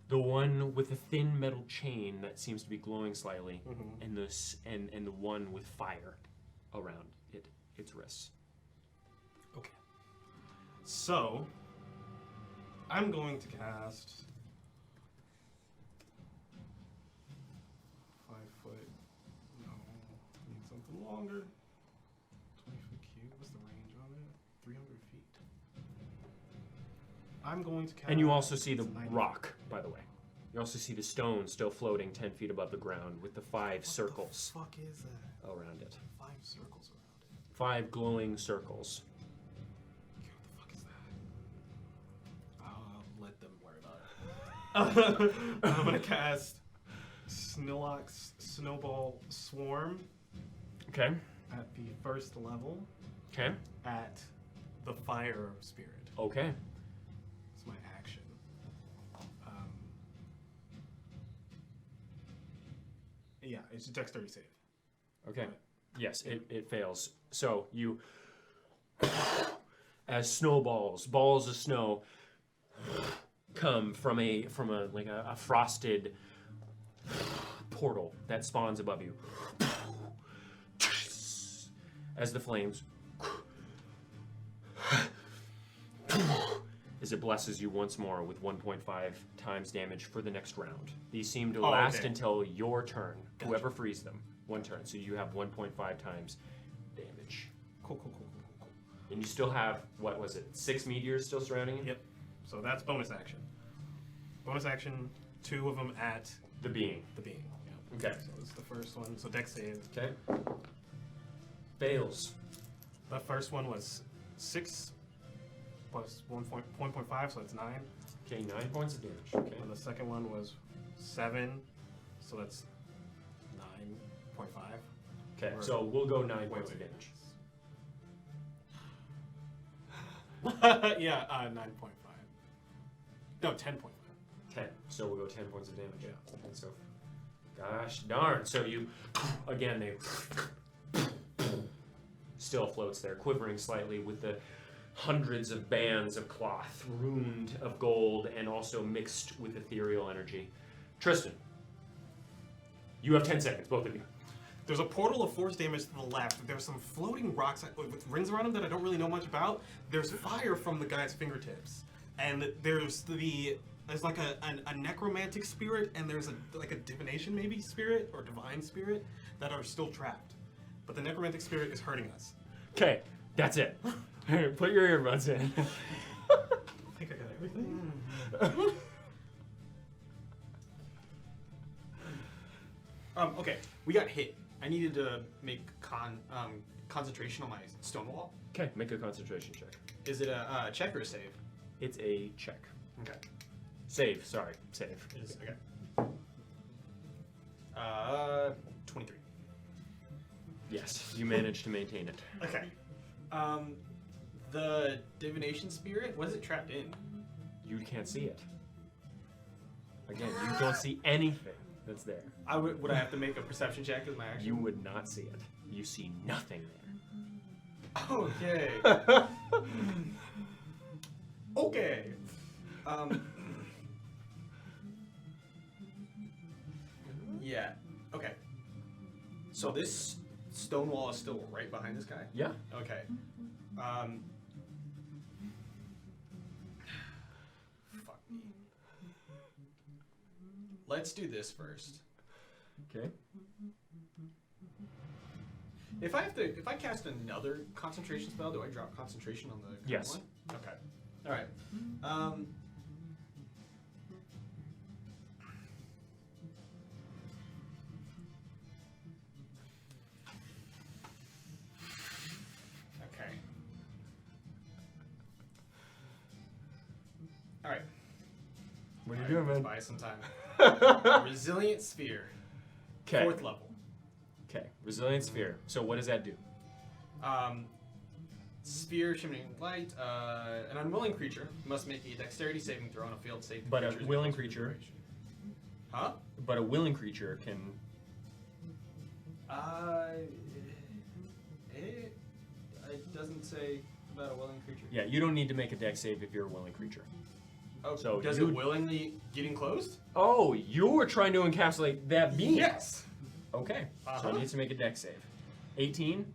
[SPEAKER 1] the one with a thin metal chain that seems to be glowing slightly, and the one with fire around its wrists.
[SPEAKER 2] Okay. So, I'm going to cast 5 foot. No, need something longer. 20-foot cube. What's the range on it? 300 feet. I'm going to cast.
[SPEAKER 1] And you also see the
[SPEAKER 2] 90.
[SPEAKER 1] rock, by the way. You also see the stone still floating 10 feet above the ground with the 5 circles
[SPEAKER 2] What the fuck is that?
[SPEAKER 1] around it.
[SPEAKER 2] 5 circles around it.
[SPEAKER 1] 5 glowing circles.
[SPEAKER 2] Okay, what the fuck is that? I'll let them worry about it. I'm gonna cast Snillock's Snowball Swarm
[SPEAKER 1] Okay.
[SPEAKER 2] at the first level
[SPEAKER 1] Okay.
[SPEAKER 2] at the Fire Spirit.
[SPEAKER 1] Okay.
[SPEAKER 2] It's my action. Yeah, it's a dexterity save.
[SPEAKER 1] Okay. Yes, it fails. So you, as snowballs, balls of snow, come from a frosted portal that spawns above you. As the flames, as it blesses you once more with 1.5 times damage for the next round. These seem to last
[SPEAKER 2] okay.
[SPEAKER 1] until your turn.
[SPEAKER 2] Gotcha.
[SPEAKER 1] Whoever frees them, one turn. So you have 1.5 times damage.
[SPEAKER 2] Cool.
[SPEAKER 1] And you still have, what was it, 6 meteors still surrounding you?
[SPEAKER 2] Yep. So that's bonus action. Bonus action, 2 of them at
[SPEAKER 1] The being.
[SPEAKER 2] the being. Yeah.
[SPEAKER 1] Okay.
[SPEAKER 2] So this is the first one. So dex save.
[SPEAKER 1] Okay. Fails.
[SPEAKER 2] The first one was 6 plus 1.5, so that's 9.
[SPEAKER 1] Okay, 9 points of damage. Okay.
[SPEAKER 2] And the second one was 7, so that's 9.5.
[SPEAKER 1] Okay,
[SPEAKER 2] Or-
[SPEAKER 1] so we'll go 9
[SPEAKER 2] Wait,
[SPEAKER 1] points of
[SPEAKER 2] wait.
[SPEAKER 1] damage.
[SPEAKER 2] Yeah, 9.5. No, 10.5.
[SPEAKER 1] 10. So we'll go 10 points of damage. Yeah. And so, gosh darn. So you, again, they still floats there, quivering slightly with the hundreds of bands of cloth, ruined of gold, and also mixed with ethereal energy. Tristan, you have 10 seconds, both of you.
[SPEAKER 2] There's a portal of force damage to the left. There's some floating rocks with rings around them that I don't really know much about. There's fire from the guy's fingertips, and there's like a necromantic spirit, and there's like a divination maybe spirit or divine spirit that are still trapped. But the necromantic spirit is hurting us.
[SPEAKER 1] Okay, that's it. Put your earbuds in.
[SPEAKER 2] I think I got everything.
[SPEAKER 4] Okay, we got hit. I needed to make concentration on my stone wall.
[SPEAKER 1] Okay, make a concentration check.
[SPEAKER 4] Is it a check or a save?
[SPEAKER 1] It's a check.
[SPEAKER 4] Okay.
[SPEAKER 1] Save, sorry, save.
[SPEAKER 4] Okay. 23.
[SPEAKER 1] Yes, you managed to maintain it.
[SPEAKER 4] Okay. The divination spirit, what is it trapped in?
[SPEAKER 1] You can't see it. Again, you don't see anything that's there.
[SPEAKER 4] Would I have to make a perception check as my action?
[SPEAKER 1] You would not see it. You see nothing there.
[SPEAKER 4] Okay. Okay. Yeah. Okay. So this stone wall is still right behind this guy?
[SPEAKER 1] Yeah.
[SPEAKER 4] Okay. Fuck me. Let's do this first.
[SPEAKER 1] Okay.
[SPEAKER 4] If I cast another concentration spell, do I drop concentration on the current
[SPEAKER 1] Yes.
[SPEAKER 4] one? Okay. All right. Okay. All right.
[SPEAKER 1] What are you
[SPEAKER 4] All
[SPEAKER 1] doing,
[SPEAKER 4] right,
[SPEAKER 1] man?
[SPEAKER 4] let's buy some time. Resilient sphere.
[SPEAKER 1] Okay.
[SPEAKER 4] 4th level.
[SPEAKER 1] Okay. Resilient sphere. So what does that do?
[SPEAKER 4] Sphere shimmering light. An unwilling creature must make a dexterity saving throw on a failed save.
[SPEAKER 1] But a willing creature.
[SPEAKER 4] Huh?
[SPEAKER 1] But a willing creature can.
[SPEAKER 4] It doesn't say about a willing creature.
[SPEAKER 1] Yeah, you don't need to make a dex save if you're a willing creature.
[SPEAKER 4] Oh,
[SPEAKER 1] So
[SPEAKER 4] does
[SPEAKER 1] you-
[SPEAKER 4] it willingly get enclosed?
[SPEAKER 1] Oh, you were trying to encapsulate that being.
[SPEAKER 4] Yes.
[SPEAKER 1] Okay. So
[SPEAKER 4] Uh-huh.
[SPEAKER 1] it needs to make a dex save. 18.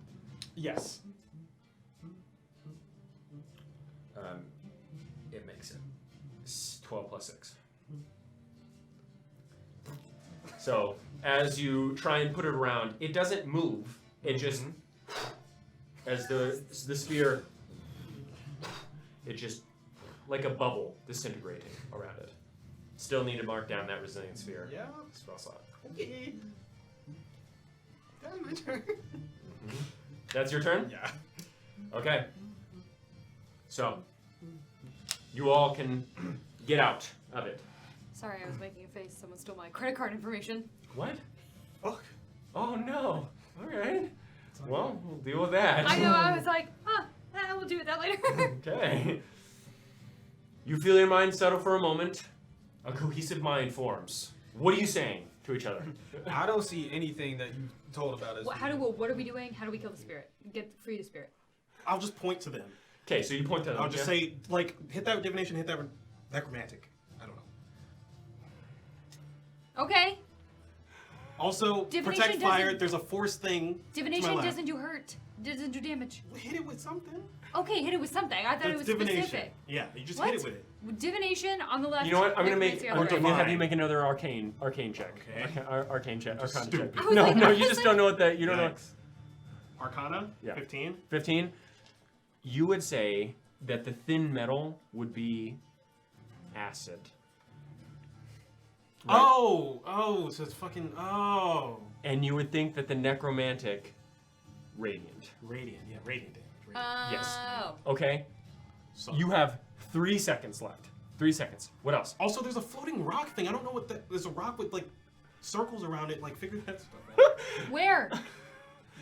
[SPEAKER 4] Yes.
[SPEAKER 1] It makes it. 12 plus 6. So as you try and put it around, it doesn't move. It just, as the sphere, it just, like a bubble disintegrating around it. Still need to mark down that resilient sphere.
[SPEAKER 4] Yeah.
[SPEAKER 1] Spell slot.
[SPEAKER 4] Okay. That's my turn.
[SPEAKER 1] That's your turn?
[SPEAKER 4] Yeah.
[SPEAKER 1] Okay. So, you all can get out of it.
[SPEAKER 3] Sorry, I was making a face. Someone stole my credit card information.
[SPEAKER 1] What?
[SPEAKER 4] Fuck.
[SPEAKER 1] Oh no. Alright. Well, we'll deal with that.
[SPEAKER 3] I know, I was like, we'll do that later.
[SPEAKER 1] Okay. You feel your mind settle for a moment. A cohesive mind forms. What are you saying to each other?
[SPEAKER 4] I don't see anything that you told about us.
[SPEAKER 3] what are we doing? How do we kill the spirit? Get free the spirit.
[SPEAKER 2] I'll just point to them.
[SPEAKER 1] Okay, so you point to them.
[SPEAKER 2] I'll just
[SPEAKER 1] yeah?
[SPEAKER 2] say, like, hit that divination, hit that necromantic. I don't know.
[SPEAKER 3] Okay.
[SPEAKER 2] Also,
[SPEAKER 3] Divination
[SPEAKER 2] protect fire.
[SPEAKER 3] doesn't-
[SPEAKER 2] There's a force thing. to my
[SPEAKER 3] Divination
[SPEAKER 2] left.
[SPEAKER 3] doesn't do hurt. Doesn't do damage.
[SPEAKER 2] Hit it with something.
[SPEAKER 3] Okay, hit it with something. I thought it
[SPEAKER 2] That's
[SPEAKER 3] was
[SPEAKER 2] divination.
[SPEAKER 3] specific.
[SPEAKER 2] Yeah, you just
[SPEAKER 3] What?
[SPEAKER 2] hit it with it.
[SPEAKER 3] Divination on the left.
[SPEAKER 1] You know what? I'm gonna make.
[SPEAKER 3] necromancy
[SPEAKER 1] I'm
[SPEAKER 3] on the
[SPEAKER 1] gonna
[SPEAKER 3] right.
[SPEAKER 1] have
[SPEAKER 2] Divine.
[SPEAKER 1] you make another arcane check.
[SPEAKER 2] Okay.
[SPEAKER 1] Arcane check.
[SPEAKER 2] Just
[SPEAKER 1] Arcana
[SPEAKER 2] stupid.
[SPEAKER 1] check.
[SPEAKER 3] I was
[SPEAKER 1] No,
[SPEAKER 3] like-
[SPEAKER 1] no,
[SPEAKER 3] I
[SPEAKER 1] you
[SPEAKER 3] was
[SPEAKER 1] just
[SPEAKER 3] like-
[SPEAKER 1] don't know what that. You don't know.
[SPEAKER 2] Yikes. Arcana.
[SPEAKER 1] Yeah.
[SPEAKER 2] 15.
[SPEAKER 1] 15. You would say that the thin metal would be acid. Right?
[SPEAKER 2] Oh, so it's fucking. Oh.
[SPEAKER 1] And you would think that the necromantic, radiant.
[SPEAKER 2] Radiant. Yeah, radiant damage. Radiant.
[SPEAKER 1] Yes.
[SPEAKER 3] Oh.
[SPEAKER 1] Okay.
[SPEAKER 2] So-
[SPEAKER 1] You have 3 seconds left. 3 seconds. What else?
[SPEAKER 2] Also, there's a floating rock thing. I don't know what that. There's a rock with like circles around it. Like, figure that stuff out.
[SPEAKER 3] Where?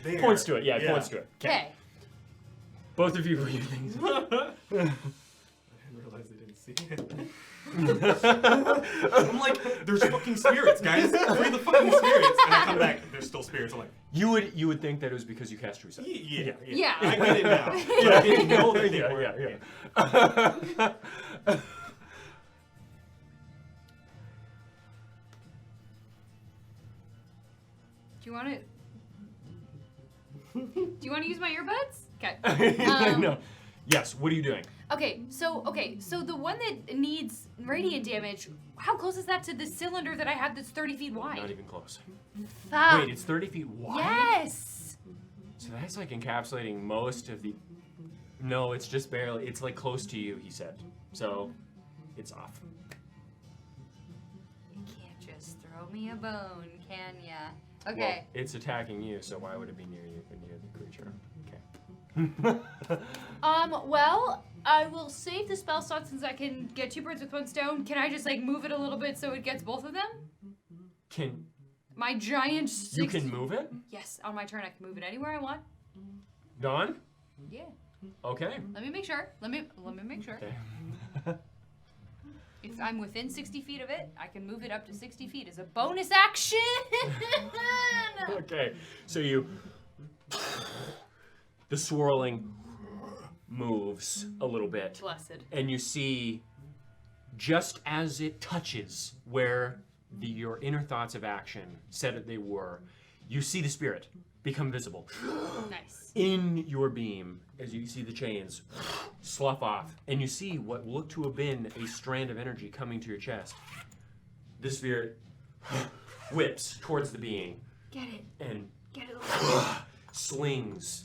[SPEAKER 2] There.
[SPEAKER 1] Points to it. Yeah, it points to it.
[SPEAKER 3] Okay.
[SPEAKER 1] Both of you. What do you think?
[SPEAKER 2] I didn't realize they didn't see it. I'm like, there's fucking spirits, guys. Free the fucking spirits. And I come back, there's still spirits. I'm like,
[SPEAKER 1] You would think that it was because you cast True Sight.
[SPEAKER 3] Yeah.
[SPEAKER 2] I get it now.
[SPEAKER 1] Yeah.
[SPEAKER 2] I didn't know that they
[SPEAKER 1] Yeah,
[SPEAKER 2] were.
[SPEAKER 1] yeah.
[SPEAKER 3] Do you want to use my earbuds? Okay.
[SPEAKER 1] No. Yes. What are you doing?
[SPEAKER 3] Okay, so the one that needs radiant damage, how close is that to the cylinder that I have that's 30 feet wide?
[SPEAKER 1] Not even close.
[SPEAKER 3] Fuck.
[SPEAKER 1] Wait, it's 30 feet wide?
[SPEAKER 3] Yes.
[SPEAKER 1] So that's like encapsulating most of the. No, it's just barely. It's like close to you, he said. So it's off.
[SPEAKER 3] You can't just throw me a bone, can ya?
[SPEAKER 1] Well,
[SPEAKER 3] Okay.
[SPEAKER 1] it's attacking you, so why would it be near you or near the creature? Okay.
[SPEAKER 3] Well, I will save the spell slot since I can get 2 birds with 1 stone. Can I just like move it a little bit so it gets both of them?
[SPEAKER 1] Can
[SPEAKER 3] My giant.
[SPEAKER 1] you can move it?
[SPEAKER 3] Yes, on my turn I can move it anywhere I want.
[SPEAKER 1] Dawn?
[SPEAKER 3] Yeah.
[SPEAKER 1] Okay.
[SPEAKER 3] Let me make sure. Let me make sure.
[SPEAKER 1] Okay.
[SPEAKER 3] If I'm within 60 feet of it, I can move it up to 60 feet as a bonus action.
[SPEAKER 1] Okay, so the swirling moves a little bit.
[SPEAKER 3] Blessed.
[SPEAKER 1] And you see, just as it touches where your inner thoughts of action said that they were, you see the spirit become visible.
[SPEAKER 3] Nice.
[SPEAKER 1] In your beam, as you see the chains slough off, and you see what looked to have been a strand of energy coming to your chest. The spirit whips towards the being
[SPEAKER 3] Get it.
[SPEAKER 1] and
[SPEAKER 3] Get it.
[SPEAKER 1] slings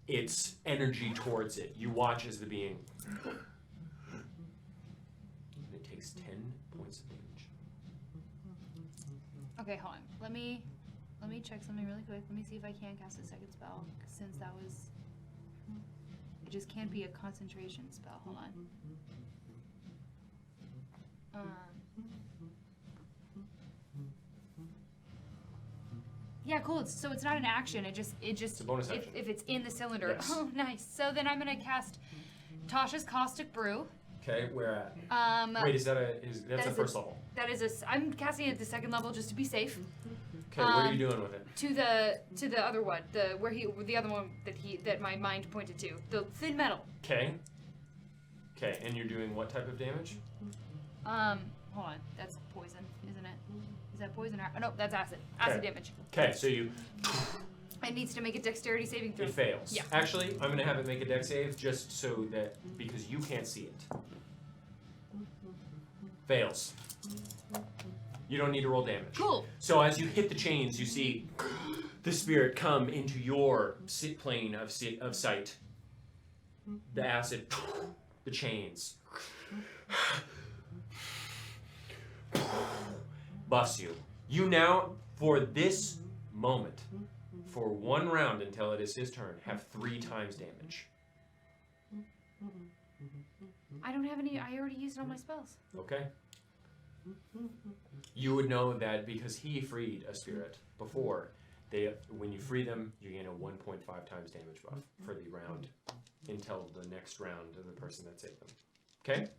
[SPEAKER 1] its energy towards it. You watch as the being. It takes 10 points of damage.
[SPEAKER 3] Okay, hold on. Let me check something really quick. Let me see if I can cast a second spell, 'cause since that was, it just can't be a concentration spell. Hold on. Yeah, cool. So it's not an action. It just
[SPEAKER 1] It's a bonus action.
[SPEAKER 3] if it's in the cylinder.
[SPEAKER 1] Yes.
[SPEAKER 3] Oh, nice. So then I'm gonna cast Tasha's Caustic Brew.
[SPEAKER 1] Okay, where at? Wait, that's
[SPEAKER 3] that
[SPEAKER 1] a
[SPEAKER 3] is
[SPEAKER 1] first level.
[SPEAKER 3] That is I'm casting it at the second level just to be safe.
[SPEAKER 1] Okay, what are you doing with it?
[SPEAKER 3] To the other one, the other one that my mind pointed to, the thin metal.
[SPEAKER 1] Okay. Okay, and you're doing what type of damage?
[SPEAKER 3] Hold on, that's poison, isn't it? Is that poison or no? That's acid. Acid
[SPEAKER 1] Okay.
[SPEAKER 3] damage.
[SPEAKER 1] Okay, so
[SPEAKER 3] It needs to make a dexterity saving throw.
[SPEAKER 1] it fails.
[SPEAKER 3] Yeah.
[SPEAKER 1] Actually, I'm gonna have it make a dex save just so that because you can't see it. Fails. You don't need to roll damage.
[SPEAKER 3] Cool.
[SPEAKER 1] So as you hit the chains, you see the spirit come into your plane of sight. The acid, the chains, buffs you. You now, for this moment, for one round until it is his turn, have 3 times damage.
[SPEAKER 3] I don't have any. I already used all my spells.
[SPEAKER 1] Okay? You would know that because he freed a spirit before, when you free them, you gain a 1.5 times damage buff for the round until the next round of the person that saved them. Okay?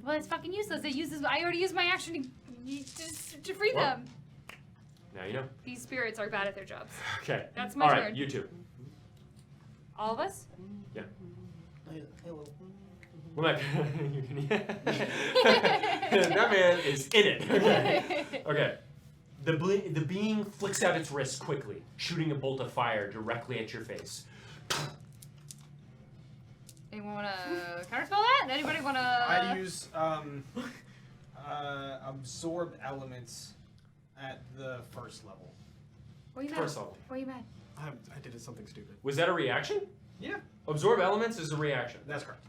[SPEAKER 3] Well, it's fucking useless. I already used my action to free
[SPEAKER 1] Well,
[SPEAKER 3] them.
[SPEAKER 1] Now you know.
[SPEAKER 3] These spirits are bad at their jobs.
[SPEAKER 1] Okay.
[SPEAKER 3] That's my
[SPEAKER 1] All right,
[SPEAKER 3] turn.
[SPEAKER 1] you two.
[SPEAKER 3] All of us?
[SPEAKER 1] Yeah.
[SPEAKER 5] Hello.
[SPEAKER 1] Well, that man is in it. Okay. Okay. The being flicks out its wrist quickly, shooting a bolt of fire directly at your face.
[SPEAKER 3] Anyone want to counterspell that? Anybody want to?
[SPEAKER 4] I use absorb elements at the first level.
[SPEAKER 3] Why are you mad?
[SPEAKER 1] First level.
[SPEAKER 3] Why are you mad?
[SPEAKER 2] I did something stupid.
[SPEAKER 1] Was that a reaction?
[SPEAKER 4] Yeah,
[SPEAKER 1] Absorb elements is a reaction.
[SPEAKER 4] that's correct.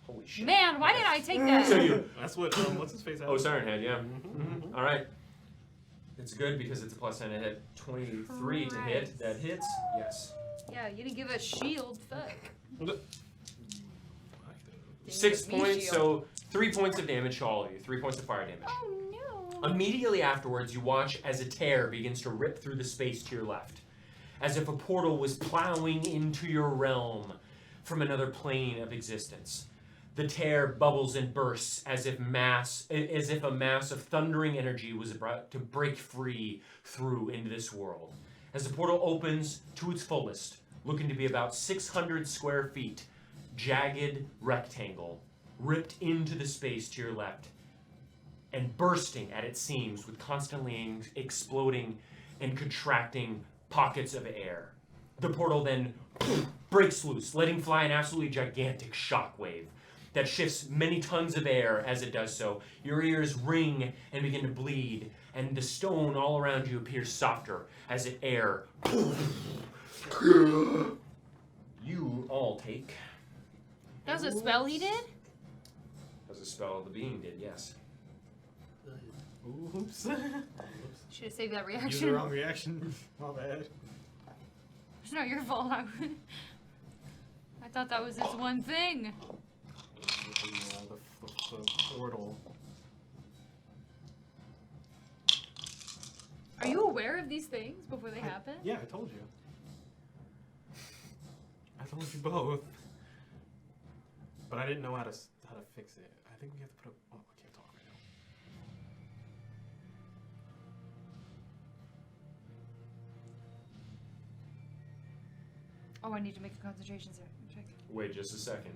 [SPEAKER 1] Holy shit.
[SPEAKER 3] Man, why didn't I take that?
[SPEAKER 1] So you.
[SPEAKER 2] That's what what's his face had.
[SPEAKER 1] Oh, Siren Head, yeah. Mm-hmm. All right. It's good because it's a plus 10 to hit. 23 to hit.
[SPEAKER 3] Christ.
[SPEAKER 1] That hits. Yes.
[SPEAKER 3] Yeah, you didn't give a shield. Fuck.
[SPEAKER 1] 6
[SPEAKER 3] give me
[SPEAKER 1] points,
[SPEAKER 3] shield.
[SPEAKER 1] so 3 points of damage to all of you. 3 points of fire damage.
[SPEAKER 3] Oh no.
[SPEAKER 1] Immediately afterwards, you watch as a tear begins to rip through the space to your left, as if a portal was plowing into your realm from another plane of existence. The tear bubbles and bursts as if a mass of thundering energy was about to break free through into this world. As the portal opens to its fullest, looking to be about 600 square feet, jagged rectangle ripped into the space to your left and bursting at its seams with constantly exploding and contracting pockets of air. The portal then breaks loose, letting fly an absolutely gigantic shockwave that shifts many tons of air as it does so. Your ears ring and begin to bleed, and the stone all around you appears softer as it air. You all take.
[SPEAKER 3] That was a spell he did?
[SPEAKER 1] As a spell the being did, yes.
[SPEAKER 2] Oops.
[SPEAKER 3] Should have saved that
[SPEAKER 4] Use the
[SPEAKER 3] reaction.
[SPEAKER 4] wrong reaction. My bad.
[SPEAKER 3] It's not your fault. I thought that was his one thing.
[SPEAKER 2] The portal.
[SPEAKER 3] Are you aware of these things before they happen?
[SPEAKER 2] Yeah, I told you. I told you both. But I didn't know how to fix it. I think we have to put up. Oh, I can't talk right now.
[SPEAKER 3] Oh, I need to make a concentration check.
[SPEAKER 1] Wait just a second.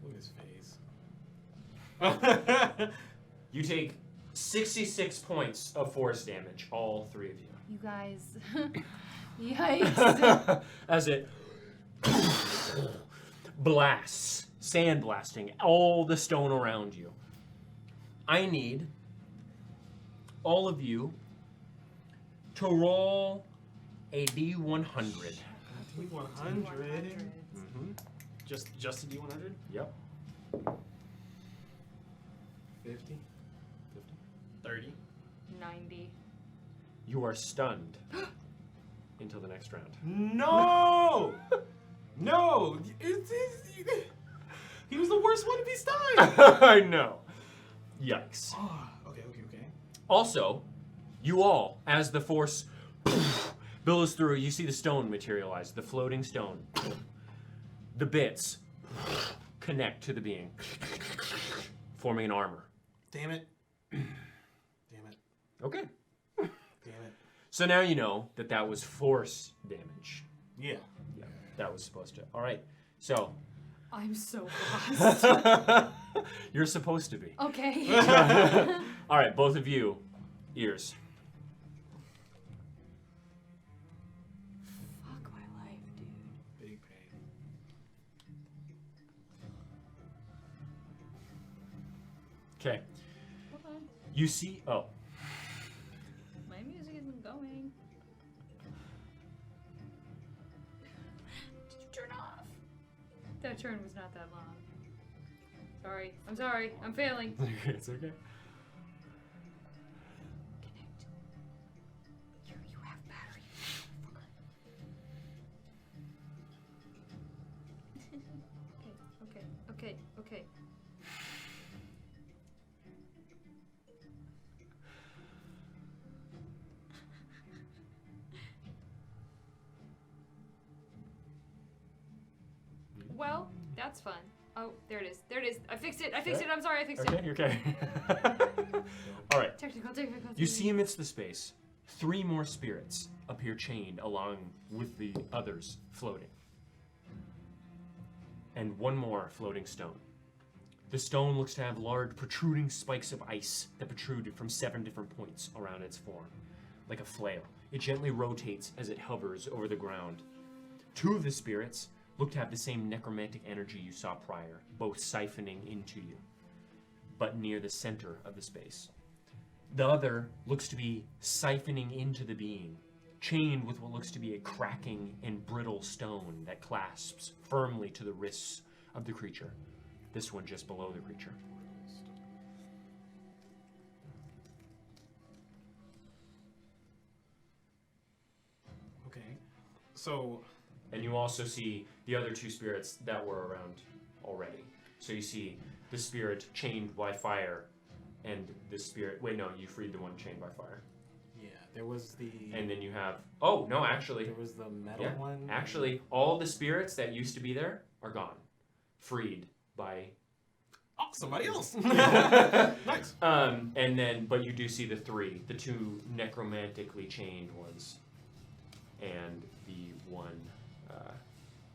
[SPEAKER 2] Look at his face.
[SPEAKER 1] You take 66 points of force damage, all three of you.
[SPEAKER 3] You guys. Yikes.
[SPEAKER 1] As it blasts, sandblasting all the stone around you. I need all of you to roll a D100.
[SPEAKER 2] D100.
[SPEAKER 1] Mm-hmm.
[SPEAKER 4] Just a D100?
[SPEAKER 1] Yep.
[SPEAKER 2] 50.
[SPEAKER 4] 30.
[SPEAKER 3] 90.
[SPEAKER 1] You are stunned until the next round.
[SPEAKER 2] No! No! He was the worst one to be stunned!
[SPEAKER 1] I know. Yikes.
[SPEAKER 2] Oh, okay.
[SPEAKER 1] Also, you all, as the force billows through, you see the stone materialize, the floating stone. The bits connect to the being, forming an armor.
[SPEAKER 2] Damn it.
[SPEAKER 1] Okay.
[SPEAKER 2] Damn it.
[SPEAKER 1] So now you know that that was force damage.
[SPEAKER 2] Yeah.
[SPEAKER 1] Yeah, that was supposed to. All right. So
[SPEAKER 3] I'm so lost.
[SPEAKER 1] you're supposed to be.
[SPEAKER 3] Okay.
[SPEAKER 1] All right, both of you, ears.
[SPEAKER 3] Fuck my life, dude.
[SPEAKER 2] Big pain.
[SPEAKER 1] Okay.
[SPEAKER 3] Hold on.
[SPEAKER 1] You see. Oh.
[SPEAKER 3] My music isn't going. Did you turn off? That turn was not that long. Sorry. I'm sorry. I'm failing.
[SPEAKER 1] It's okay.
[SPEAKER 3] Connect. You have battery. Okay. Well, that's fun. Oh, there it is. I fixed it. I'm sorry, I fixed it.
[SPEAKER 1] Okay, you're okay. All right.
[SPEAKER 3] Technical.
[SPEAKER 1] You see amidst the space, 3 more spirits appear chained along with the others floating. And 1 more floating stone. The stone looks to have large protruding spikes of ice that protruded from 7 different points around its form, like a flail. It gently rotates as it hovers over the ground. 2 of the spirits look to have the same necromantic energy you saw prior, both siphoning into you, but near the center of the space. The other looks to be siphoning into the being, chained with what looks to be a cracking and brittle stone that clasps firmly to the wrists of the creature. This one just below the creature.
[SPEAKER 2] Okay. So,
[SPEAKER 1] And you also see the other 2 spirits that were around already. So you see the spirit chained by fire, and the spirit. Wait, no, you freed the one chained by fire.
[SPEAKER 2] yeah, there was the.
[SPEAKER 1] And then you have. Oh no, actually,
[SPEAKER 2] There was the metal
[SPEAKER 1] yeah,
[SPEAKER 2] one.
[SPEAKER 1] actually, all the spirits that used to be there are gone, freed by.
[SPEAKER 2] Oh, somebody else. Nice.
[SPEAKER 1] And then, but you do see the 2 necromantically chained ones, and the 1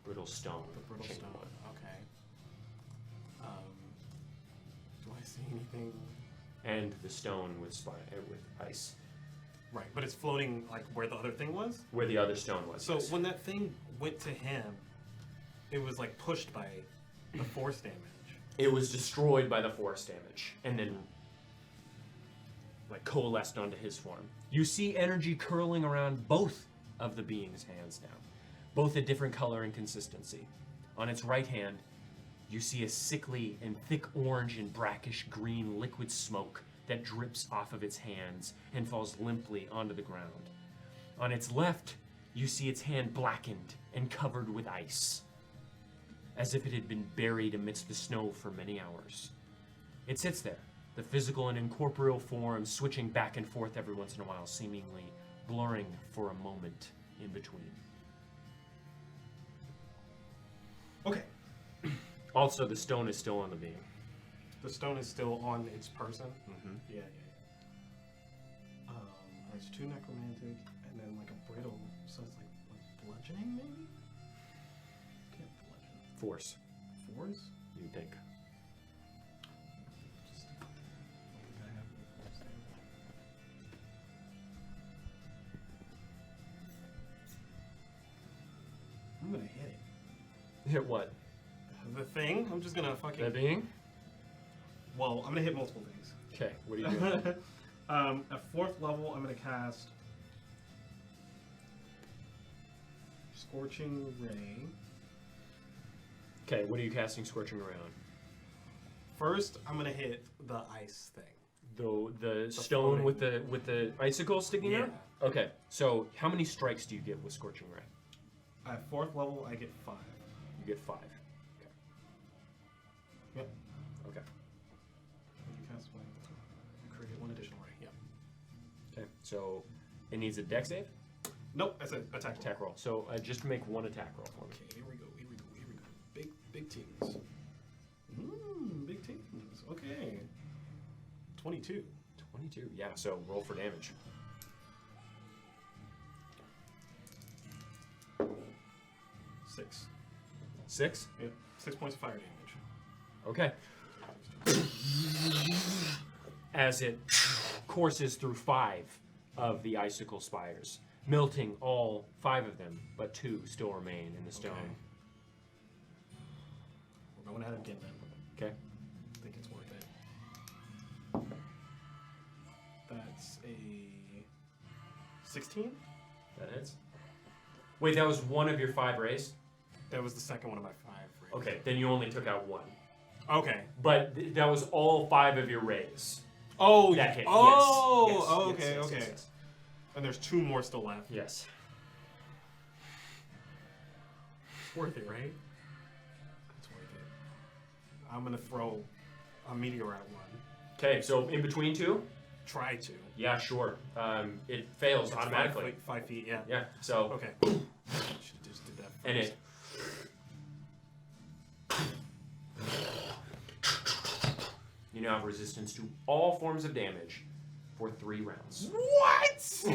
[SPEAKER 1] brittle stone.
[SPEAKER 2] The brittle
[SPEAKER 1] chained
[SPEAKER 2] stone.
[SPEAKER 1] one.
[SPEAKER 2] Okay. Do I see anything?
[SPEAKER 1] And the stone with ice,
[SPEAKER 2] Right, but it's floating like where the other thing was.
[SPEAKER 1] where the other stone was.
[SPEAKER 2] So
[SPEAKER 1] yes.
[SPEAKER 2] when that thing went to him, it was like pushed by the force damage.
[SPEAKER 1] It was destroyed by the force damage, and then like coalesced onto his form. You see energy curling around both of the being's hands now, both a different color and consistency. On its right hand, you see a sickly and thick orange and brackish green liquid smoke that drips off of its hands and falls limply onto the ground. On its left, you see its hand blackened and covered with ice, as if it had been buried amidst the snow for many hours. It sits there, the physical and incorporeal form switching back and forth every once in a while, seemingly blurring for a moment in between.
[SPEAKER 2] Okay.
[SPEAKER 1] Also, the stone is still on the being.
[SPEAKER 2] The stone is still on its person.
[SPEAKER 1] Mm-hmm.
[SPEAKER 2] Yeah. There's 2 necromantic, and then like a brittle, so it's like bludgeoning maybe. Can't bludgeon.
[SPEAKER 1] Force.
[SPEAKER 2] Force?
[SPEAKER 1] You think?
[SPEAKER 2] Just, I think I have the force there. I'm gonna hit it.
[SPEAKER 1] Hit what?
[SPEAKER 2] The thing? I'm just gonna fucking.
[SPEAKER 1] That being?
[SPEAKER 2] Well, I'm gonna hit multiple things.
[SPEAKER 1] Okay, what are you doing?
[SPEAKER 2] At 4th level, I'm gonna cast Scorching Ray.
[SPEAKER 1] Okay, what are you casting Scorching Ray on?
[SPEAKER 2] First, I'm gonna hit the ice thing.
[SPEAKER 1] The stone with the icicle sticking out?
[SPEAKER 2] Yeah.
[SPEAKER 1] Okay, so how many strikes do you get with Scorching Ray?
[SPEAKER 2] At 4th level, I get 5.
[SPEAKER 1] You get 5.
[SPEAKER 2] Yep.
[SPEAKER 1] Okay.
[SPEAKER 2] When you cast one, you create 1 additional ray. Yep.
[SPEAKER 1] Okay, so it needs a dex save?
[SPEAKER 2] Nope, that's an attack.
[SPEAKER 1] Attack roll. So just make 1 attack roll for me.
[SPEAKER 2] Okay, here we go. Big teams. Big teams. Okay. 22.
[SPEAKER 1] 22, yeah, so roll for damage.
[SPEAKER 2] 6.
[SPEAKER 1] 6?
[SPEAKER 2] Yep. 6 points of fire damage.
[SPEAKER 1] Okay. As it courses through 5 of the icicle spires, melting all 5 of them, but 2 still remain in the stone.
[SPEAKER 2] Okay. We're going at it again then.
[SPEAKER 1] Okay.
[SPEAKER 2] I think it's worth it. That's a 16?
[SPEAKER 1] That hits. Wait, that was 1 of your 5 rays?
[SPEAKER 2] That was the second one of my 5 rays.
[SPEAKER 1] Okay, then you only took out 1.
[SPEAKER 2] Okay.
[SPEAKER 1] But that was all 5 of your rays.
[SPEAKER 2] Oh,
[SPEAKER 1] That hit.
[SPEAKER 2] Oh,
[SPEAKER 1] yes.
[SPEAKER 2] oh,
[SPEAKER 1] Yes,
[SPEAKER 2] okay,
[SPEAKER 1] yes,
[SPEAKER 2] okay.
[SPEAKER 1] yes, yes.
[SPEAKER 2] And there's 2 more still left.
[SPEAKER 1] Yes.
[SPEAKER 2] It's worth it, right? It's worth it. I'm gonna throw a meteor at one.
[SPEAKER 1] Okay, so in between 2?
[SPEAKER 2] Try to.
[SPEAKER 1] Yeah, sure. It fails
[SPEAKER 2] It's
[SPEAKER 1] automatically.
[SPEAKER 2] 5 feet, yeah.
[SPEAKER 1] Yeah, so
[SPEAKER 2] Okay. Should've just did that first.
[SPEAKER 1] and it you now have resistance to all forms of damage for 3 rounds.
[SPEAKER 2] What?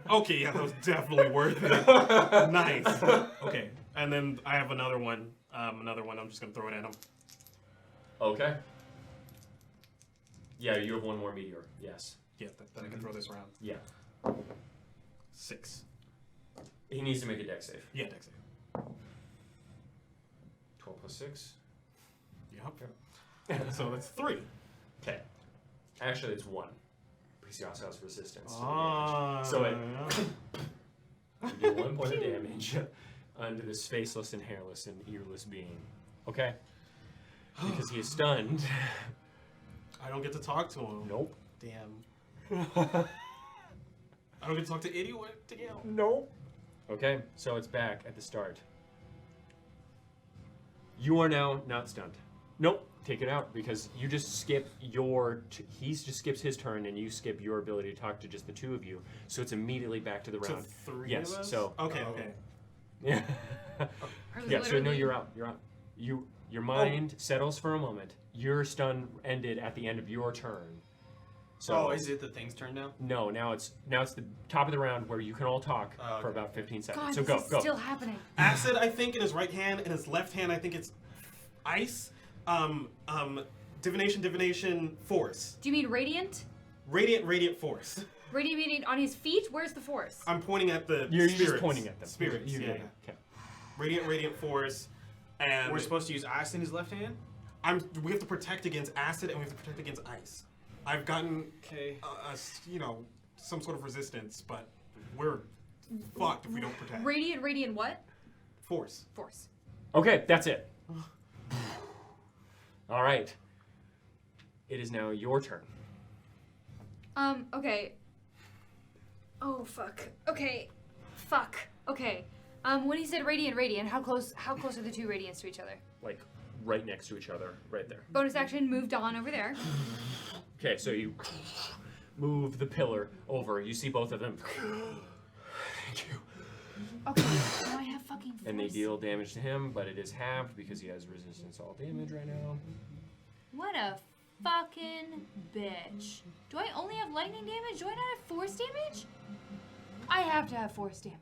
[SPEAKER 2] Okay, yeah, that was definitely worth it. Nice. Okay, and then I have another one. I'm just gonna throw it at him.
[SPEAKER 1] Okay. Yeah, you have 1 more meteor. Yes.
[SPEAKER 2] Yeah, that I can throw this round.
[SPEAKER 1] Yeah.
[SPEAKER 2] 6.
[SPEAKER 1] He needs to make a dex save.
[SPEAKER 2] Yeah, dex save.
[SPEAKER 1] 12 plus 6.
[SPEAKER 2] Yep. So that's 3.
[SPEAKER 1] Okay. Actually, it's 1. Because he also has resistance to the
[SPEAKER 2] Ah.
[SPEAKER 1] damage. So you get 1 point of damage onto this faceless and hairless and earless being. Okay? Because he is stunned.
[SPEAKER 2] I don't get to talk to him.
[SPEAKER 1] Nope.
[SPEAKER 2] Damn. I don't get to talk to anyone. Damn.
[SPEAKER 1] Nope. Okay, so it's back at the start. You are now not stunned. Nope. Take it out because you just skip he just skips his turn and you skip your ability to talk to just the 2 of you. So it's immediately back to the
[SPEAKER 2] To
[SPEAKER 1] round.
[SPEAKER 2] 3
[SPEAKER 1] Yes,
[SPEAKER 2] of us?
[SPEAKER 1] so-
[SPEAKER 2] Okay, okay.
[SPEAKER 1] Yeah.
[SPEAKER 3] I was
[SPEAKER 1] Yeah, so no,
[SPEAKER 3] literally-
[SPEAKER 1] you're out. You're out. Your mind settles for a moment. Your stun ended at the end of your turn. So
[SPEAKER 4] Oh, is it the thing's turn now?
[SPEAKER 1] no, now it's the top of the round where you can all talk
[SPEAKER 4] Oh,
[SPEAKER 1] for
[SPEAKER 4] okay.
[SPEAKER 1] about 15 seconds.
[SPEAKER 3] God,
[SPEAKER 1] so
[SPEAKER 3] this
[SPEAKER 1] go.
[SPEAKER 3] is still happening.
[SPEAKER 2] Acid, I think, in his right hand. In his left hand, I think it's ice. Divination, force.
[SPEAKER 3] Do you mean radiant?
[SPEAKER 2] Radiant force.
[SPEAKER 3] Radiant meaning on his feet? Where's the force?
[SPEAKER 2] I'm pointing at the
[SPEAKER 1] You're
[SPEAKER 2] spirits.
[SPEAKER 1] just pointing at them.
[SPEAKER 2] Spirits,
[SPEAKER 1] You-
[SPEAKER 2] yeah.
[SPEAKER 1] Okay.
[SPEAKER 2] Radiant force. And
[SPEAKER 4] We're supposed to use ice in his left hand?
[SPEAKER 2] we have to protect against acid and we have to protect against ice. I've gotten,
[SPEAKER 4] Okay.
[SPEAKER 2] some sort of resistance, but we're fucked if we don't protect.
[SPEAKER 3] Radiant what?
[SPEAKER 2] Force.
[SPEAKER 3] Force.
[SPEAKER 1] Okay, that's it. All right. It is now your turn.
[SPEAKER 3] Okay. Oh, fuck. Okay. Fuck. Okay. When he said radiant, how close are the 2 radiants to each other?
[SPEAKER 1] Like right next to each other, right there.
[SPEAKER 3] Bonus action, moved on over there.
[SPEAKER 1] Okay, so you move the pillar over. You see both of them. Thank you.
[SPEAKER 3] Okay, now I have fucking force.
[SPEAKER 1] And they deal damage to him, but it is halved because he has resistance to all damage right now.
[SPEAKER 3] What a fucking bitch. Do I only have lightning damage? Do I not have force damage? I have to have force damage.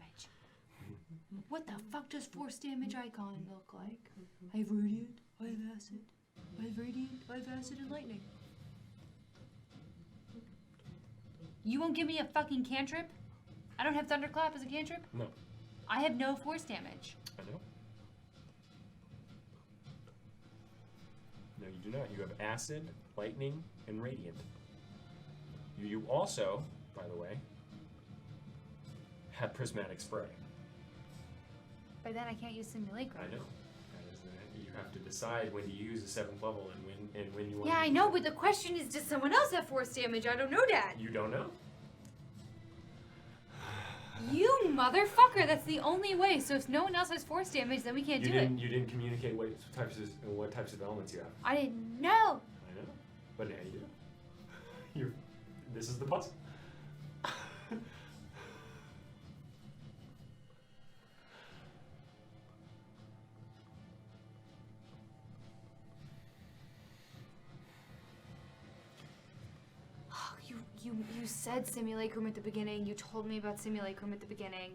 [SPEAKER 3] What the fuck does force damage icon look like? I have radiant, I have acid. I have radiant, I have acid and lightning. You won't give me a fucking cantrip? I don't have thunderclap as a cantrip?
[SPEAKER 1] No.
[SPEAKER 3] I have no force damage.
[SPEAKER 1] I know. No, you do not. You have acid, lightning, and radiant. You also, by the way, have prismatic spray.
[SPEAKER 3] By then I can't use simulacrum.
[SPEAKER 1] I know. You have to decide when to use the 7th level and when you want.
[SPEAKER 3] Yeah,
[SPEAKER 1] to
[SPEAKER 3] I
[SPEAKER 1] use
[SPEAKER 3] know,
[SPEAKER 1] it.
[SPEAKER 3] but the question is, does someone else have force damage? I don't know that.
[SPEAKER 1] You don't know.
[SPEAKER 3] You motherfucker! That's the only way. So if no one else has force damage, then we can't do it.
[SPEAKER 1] You didn't communicate what types of elements you have.
[SPEAKER 3] I didn't know.
[SPEAKER 1] I know, but now you do. This is the puzzle.
[SPEAKER 3] You said simulacrum at the beginning. You told me about simulacrum at the beginning.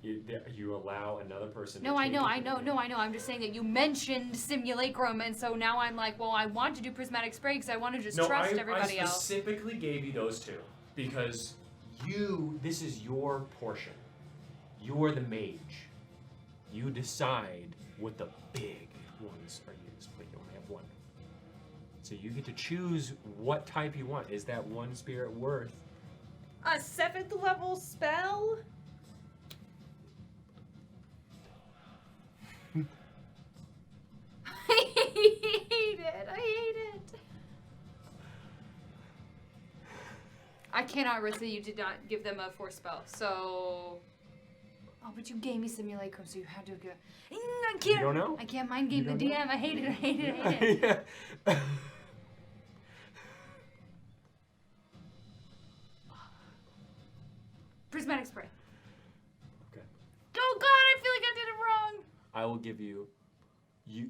[SPEAKER 1] You allow another person.
[SPEAKER 3] No,
[SPEAKER 1] to
[SPEAKER 3] I know.
[SPEAKER 1] No,
[SPEAKER 3] I'm just saying that you mentioned simulacrum, and so now I'm like, well, I want to do prismatic spray because I want to just trust everybody
[SPEAKER 1] I
[SPEAKER 3] else.
[SPEAKER 1] specifically gave you those two because this is your portion. You're the mage. You decide what the big ones are used, but you only have one. So you get to choose what type you want. Is that one spirit worth?
[SPEAKER 6] A 7th level spell?
[SPEAKER 3] I hate it. I cannot risk that you did not give them a force spell, so... Oh, but you gave me simulacrum, so you had to go... I can't...
[SPEAKER 1] You don't know?
[SPEAKER 3] I can't mind game the
[SPEAKER 1] You don't
[SPEAKER 3] DM. I hate it.
[SPEAKER 1] Yeah.
[SPEAKER 3] Prismatic spray.
[SPEAKER 1] Okay.
[SPEAKER 3] Oh god, I feel like I did it wrong.
[SPEAKER 1] I will give you.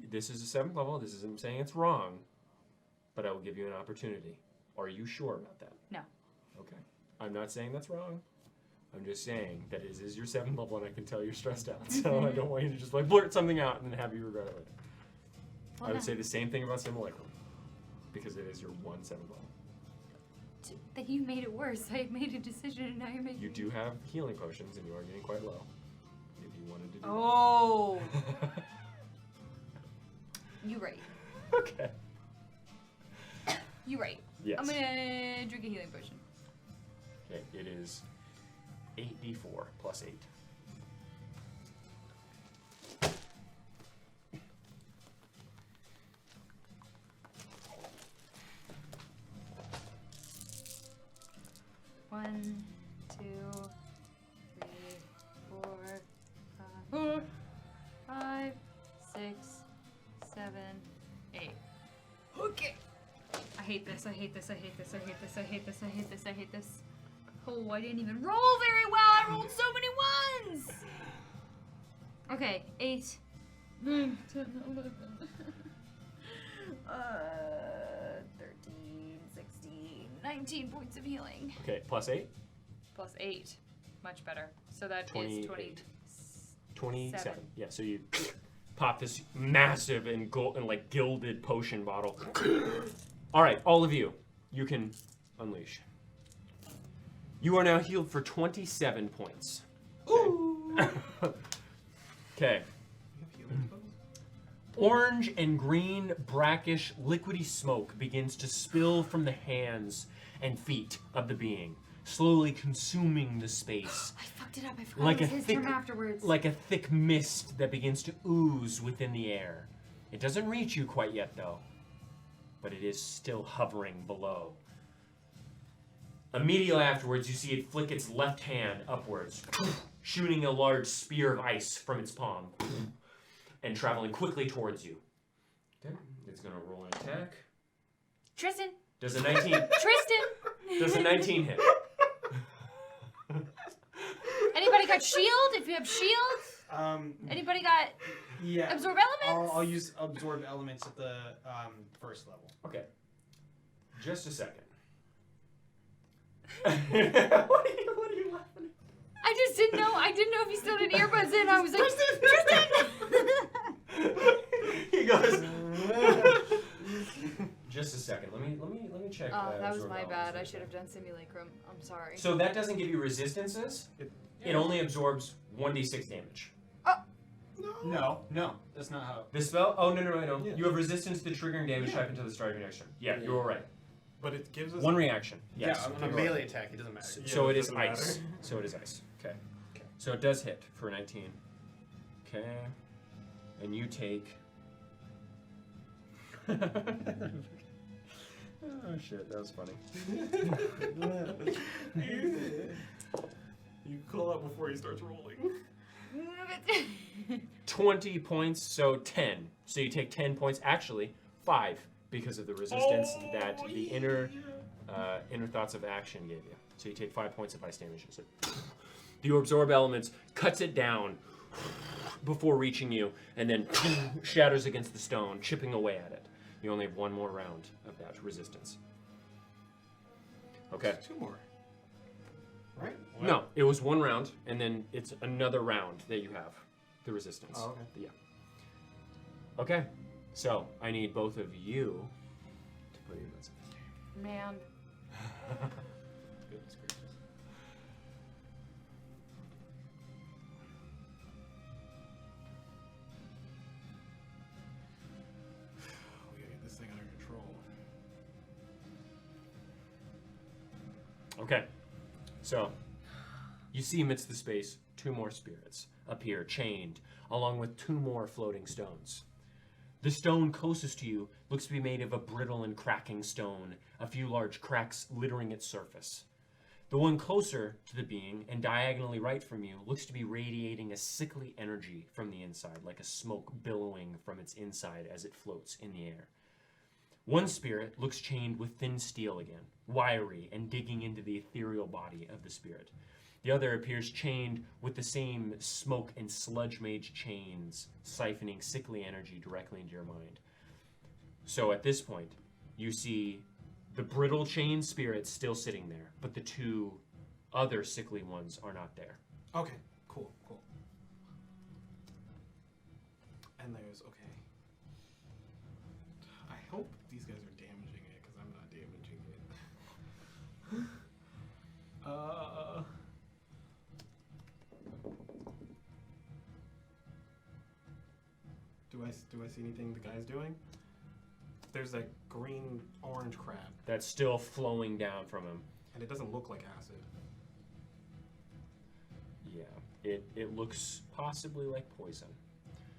[SPEAKER 1] This is a 7th level. This isn't saying it's wrong, but I will give you an opportunity. Are you sure about that?
[SPEAKER 3] No.
[SPEAKER 1] Okay. I'm not saying that's wrong. I'm just saying that it is your 7th level, and I can tell you're stressed out. So I don't want you to just like blurt something out and then have you regret it later.
[SPEAKER 3] Well,
[SPEAKER 1] I would
[SPEAKER 3] no.
[SPEAKER 1] say the same thing about simulacrum, because it is your 7th level.
[SPEAKER 3] Then you made it worse. I made a decision, and now you're making.
[SPEAKER 1] You do have healing potions, and you are getting quite low. If you wanted to do.
[SPEAKER 3] Oh. You right.
[SPEAKER 1] Okay.
[SPEAKER 3] You right.
[SPEAKER 1] Yes.
[SPEAKER 3] I'm gonna drink a healing potion.
[SPEAKER 1] Okay. It is 8d4 plus 8.
[SPEAKER 3] One, 2, 3, 4, 5, 6, 7, 8. Okay. I hate this. Oh, I didn't even roll very well. I rolled so many ones. Okay, 8, 9, 10, 11. 13, 16, 19 points of healing.
[SPEAKER 1] Okay. Plus 8.
[SPEAKER 3] Plus 8. Much better. So that is
[SPEAKER 1] 28.
[SPEAKER 3] 20.
[SPEAKER 1] 27. Yeah, so you pop this massive and like gilded potion bottle. All right, all of you can unleash. You are now healed for 27 points. Ooh. Okay. Orange and green, brackish, liquidy smoke begins to spill from the hands and feet of the being, slowly consuming the space.
[SPEAKER 3] I fucked it up. I forgot it was his turn afterwards.
[SPEAKER 1] Like a thick mist that begins to ooze within the air. It doesn't reach you quite yet, though, but it is still hovering below. Immediately afterwards, you see it flick its left hand upwards, shooting a large spear of ice from its palm, and traveling quickly towards you. Okay, it's gonna roll an attack.
[SPEAKER 3] Tristan.
[SPEAKER 1] Does a 19?
[SPEAKER 3] Tristan.
[SPEAKER 1] Does a 19 hit?
[SPEAKER 3] Anybody got shield? If you have shield. Anybody got
[SPEAKER 4] Yeah.
[SPEAKER 3] absorb elements?
[SPEAKER 4] I'll use absorb elements at the first level.
[SPEAKER 1] Okay. Just a second. What are you laughing at?
[SPEAKER 3] I just didn't know. I didn't know if he still had earbuds in. I was like, Tristan!
[SPEAKER 1] He goes. Just a second. Let me check.
[SPEAKER 3] Oh, that was
[SPEAKER 1] absorb
[SPEAKER 3] my
[SPEAKER 1] elements
[SPEAKER 3] bad. I
[SPEAKER 1] really
[SPEAKER 3] should have
[SPEAKER 1] quick.
[SPEAKER 3] done simulacrum. I'm sorry.
[SPEAKER 1] So that doesn't give you resistances. It only absorbs 1d6 damage.
[SPEAKER 4] No, that's not how.
[SPEAKER 1] The spell? Oh, no.
[SPEAKER 2] Yeah.
[SPEAKER 1] You have resistance to triggering damage type until the start of your next turn. Yeah, you're all right.
[SPEAKER 2] But it gives us
[SPEAKER 1] One reaction. Yes.
[SPEAKER 4] Yeah, on a
[SPEAKER 1] you're
[SPEAKER 4] melee
[SPEAKER 1] right.
[SPEAKER 4] attack, it doesn't matter.
[SPEAKER 1] So
[SPEAKER 2] Yeah,
[SPEAKER 1] it
[SPEAKER 2] it
[SPEAKER 1] is
[SPEAKER 2] doesn't
[SPEAKER 1] ice.
[SPEAKER 2] matter.
[SPEAKER 1] So it is ice. Okay. So it does hit for 19. Okay. And you take. Oh shit, that was funny.
[SPEAKER 2] You call out before he starts rolling.
[SPEAKER 1] 20 points, so 10. So you take 10 points. Actually, 5 because of the resistance that the inner thoughts of action gave you. So you take 5 points of ice damage. So the absorb elements cuts it down before reaching you, and then shatters against the stone, chipping away at it. You only have one more round of that resistance. Okay.
[SPEAKER 2] Two more. Right?
[SPEAKER 1] No, it was one round, and then it's another round that you have the resistance.
[SPEAKER 2] Oh, okay.
[SPEAKER 1] Yeah. Okay, so I need both of you to put your bets in.
[SPEAKER 3] Man.
[SPEAKER 4] Goodness gracious.
[SPEAKER 2] We gotta get this thing under control.
[SPEAKER 1] Okay, so you see amidst the space 2 more spirits appear, chained, along with 2 more floating stones. The stone closest to you looks to be made of a brittle and cracking stone, a few large cracks littering its surface. The one closer to the being and diagonally right from you looks to be radiating a sickly energy from the inside, like a smoke billowing from its inside as it floats in the air. One spirit looks chained with thin steel again, wiry and digging into the ethereal body of the spirit. The other appears chained with the same smoke and sludge mage chains, siphoning sickly energy directly into your mind. So at this point, you see the brittle chained spirits still sitting there, but the 2 other sickly ones are not there.
[SPEAKER 2] Okay, cool. And there's, okay. I hope these guys are damaging it, because I'm not damaging it. Do I see anything the guy's doing? There's that green-orange crab,
[SPEAKER 1] That's still flowing down from him.
[SPEAKER 2] and it doesn't look like acid.
[SPEAKER 1] Yeah, it looks possibly like poison.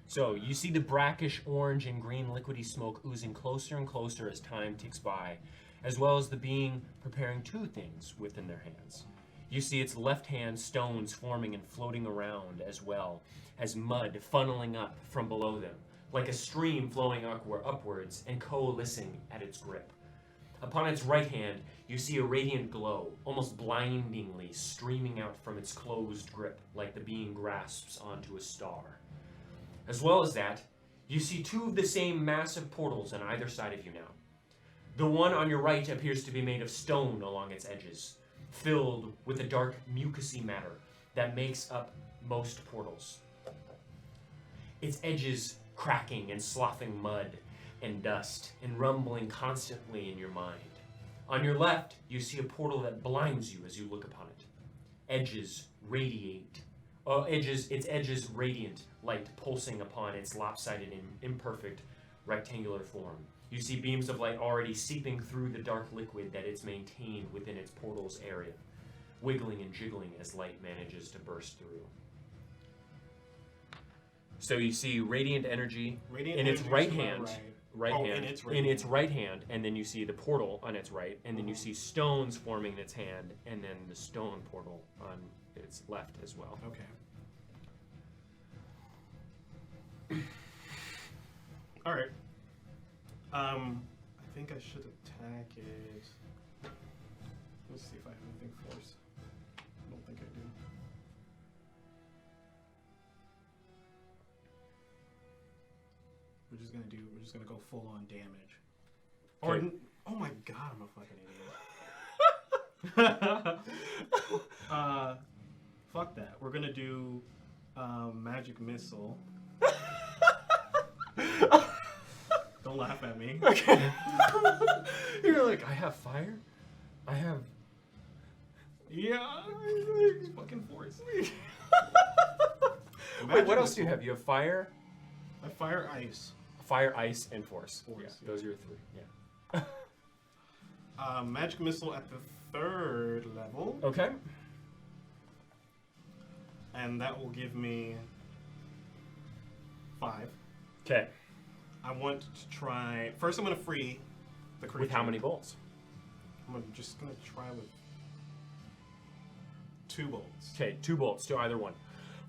[SPEAKER 1] So you see the brackish orange and green liquidy smoke oozing closer and closer as time ticks by, as well as the being preparing 2 things within their hands. You see its left hand stones forming and floating around, as well as mud funneling up from below them, like a stream flowing upwards and coalescing at its grip. Upon its right hand, you see a radiant glow, almost blindingly streaming out from its closed grip, like the being grasps onto a star. As well as that, you see 2 of the same massive portals on either side of you now. The one on your right appears to be made of stone along its edges, filled with a dark mucousy matter that makes up most portals. Its edges cracking and sloughing mud and dust and rumbling constantly in your mind. On your left, you see a portal that blinds you as you look upon it. Its edges radiant light pulsing upon its lopsided and imperfect rectangular form. You see beams of light already seeping through the dark liquid that it's maintained within its portal's area, wiggling and jiggling as light manages to burst through. So you see radiant energy in its right hand, in its right hand, and then you see the portal on its right, and then you see stones forming in its hand, and then the stone portal on its left as well.
[SPEAKER 2] Okay. All right. I think I should attack it. Let's see if I have anything force. I don't think I do. We're just gonna go full on damage. Or
[SPEAKER 1] Okay.
[SPEAKER 2] oh my God, I'm a fucking idiot. Fuck that. We're gonna do magic missile. Don't laugh at me.
[SPEAKER 1] Okay. You're like, I have fire? I have...
[SPEAKER 2] Yeah, fucking force.
[SPEAKER 1] Wait, what else do you have? You have fire,
[SPEAKER 2] I fire ice.
[SPEAKER 1] ice, and force.
[SPEAKER 2] Force,
[SPEAKER 1] Yeah,
[SPEAKER 2] yeah.
[SPEAKER 1] those are your three. Yeah.
[SPEAKER 2] Magic missile at the 3rd level,
[SPEAKER 1] Okay.
[SPEAKER 2] and that will give me 5.
[SPEAKER 1] Okay.
[SPEAKER 2] I want to try. First, I'm gonna free the creature.
[SPEAKER 1] With how many bolts?
[SPEAKER 2] Just gonna try with 2 bolts.
[SPEAKER 1] Okay, 2 bolts to either one.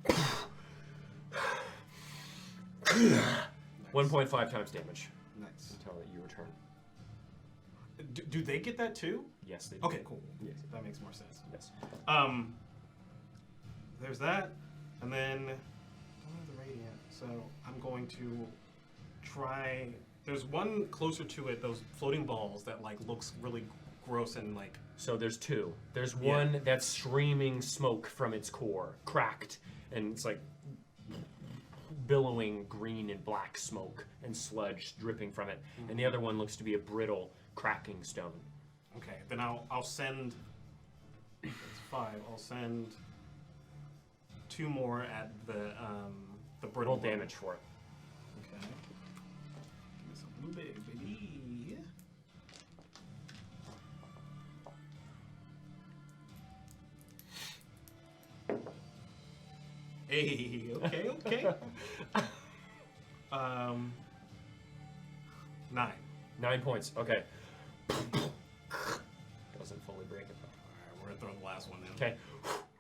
[SPEAKER 2] Nice.
[SPEAKER 1] 1.5 times damage
[SPEAKER 2] Nice.
[SPEAKER 1] until you return.
[SPEAKER 2] Do they get that too?
[SPEAKER 1] Yes, they do.
[SPEAKER 2] Okay, cool.
[SPEAKER 1] Yes.
[SPEAKER 2] That makes more sense.
[SPEAKER 1] Yes.
[SPEAKER 2] There's that, and then I don't have the radiant, so I'm going to try. There's one closer to it, those floating balls that like looks really gross and like.
[SPEAKER 1] So there's 2. There's
[SPEAKER 2] Yeah.
[SPEAKER 1] one that's streaming smoke from its core, cracked, and it's like billowing green and black smoke and sludge dripping from it. And the other one looks to be a brittle, cracking stone.
[SPEAKER 2] Okay, then I'll send. That's 5. I'll send 2 more at the brittle
[SPEAKER 1] Roll
[SPEAKER 2] one.
[SPEAKER 1] damage for it.
[SPEAKER 2] Okay. Give me some blue baby. Hey, okay. 9.
[SPEAKER 1] 9 points. Okay. Doesn't fully break it though.
[SPEAKER 2] Alright, we're gonna throw the last one in.
[SPEAKER 1] Okay.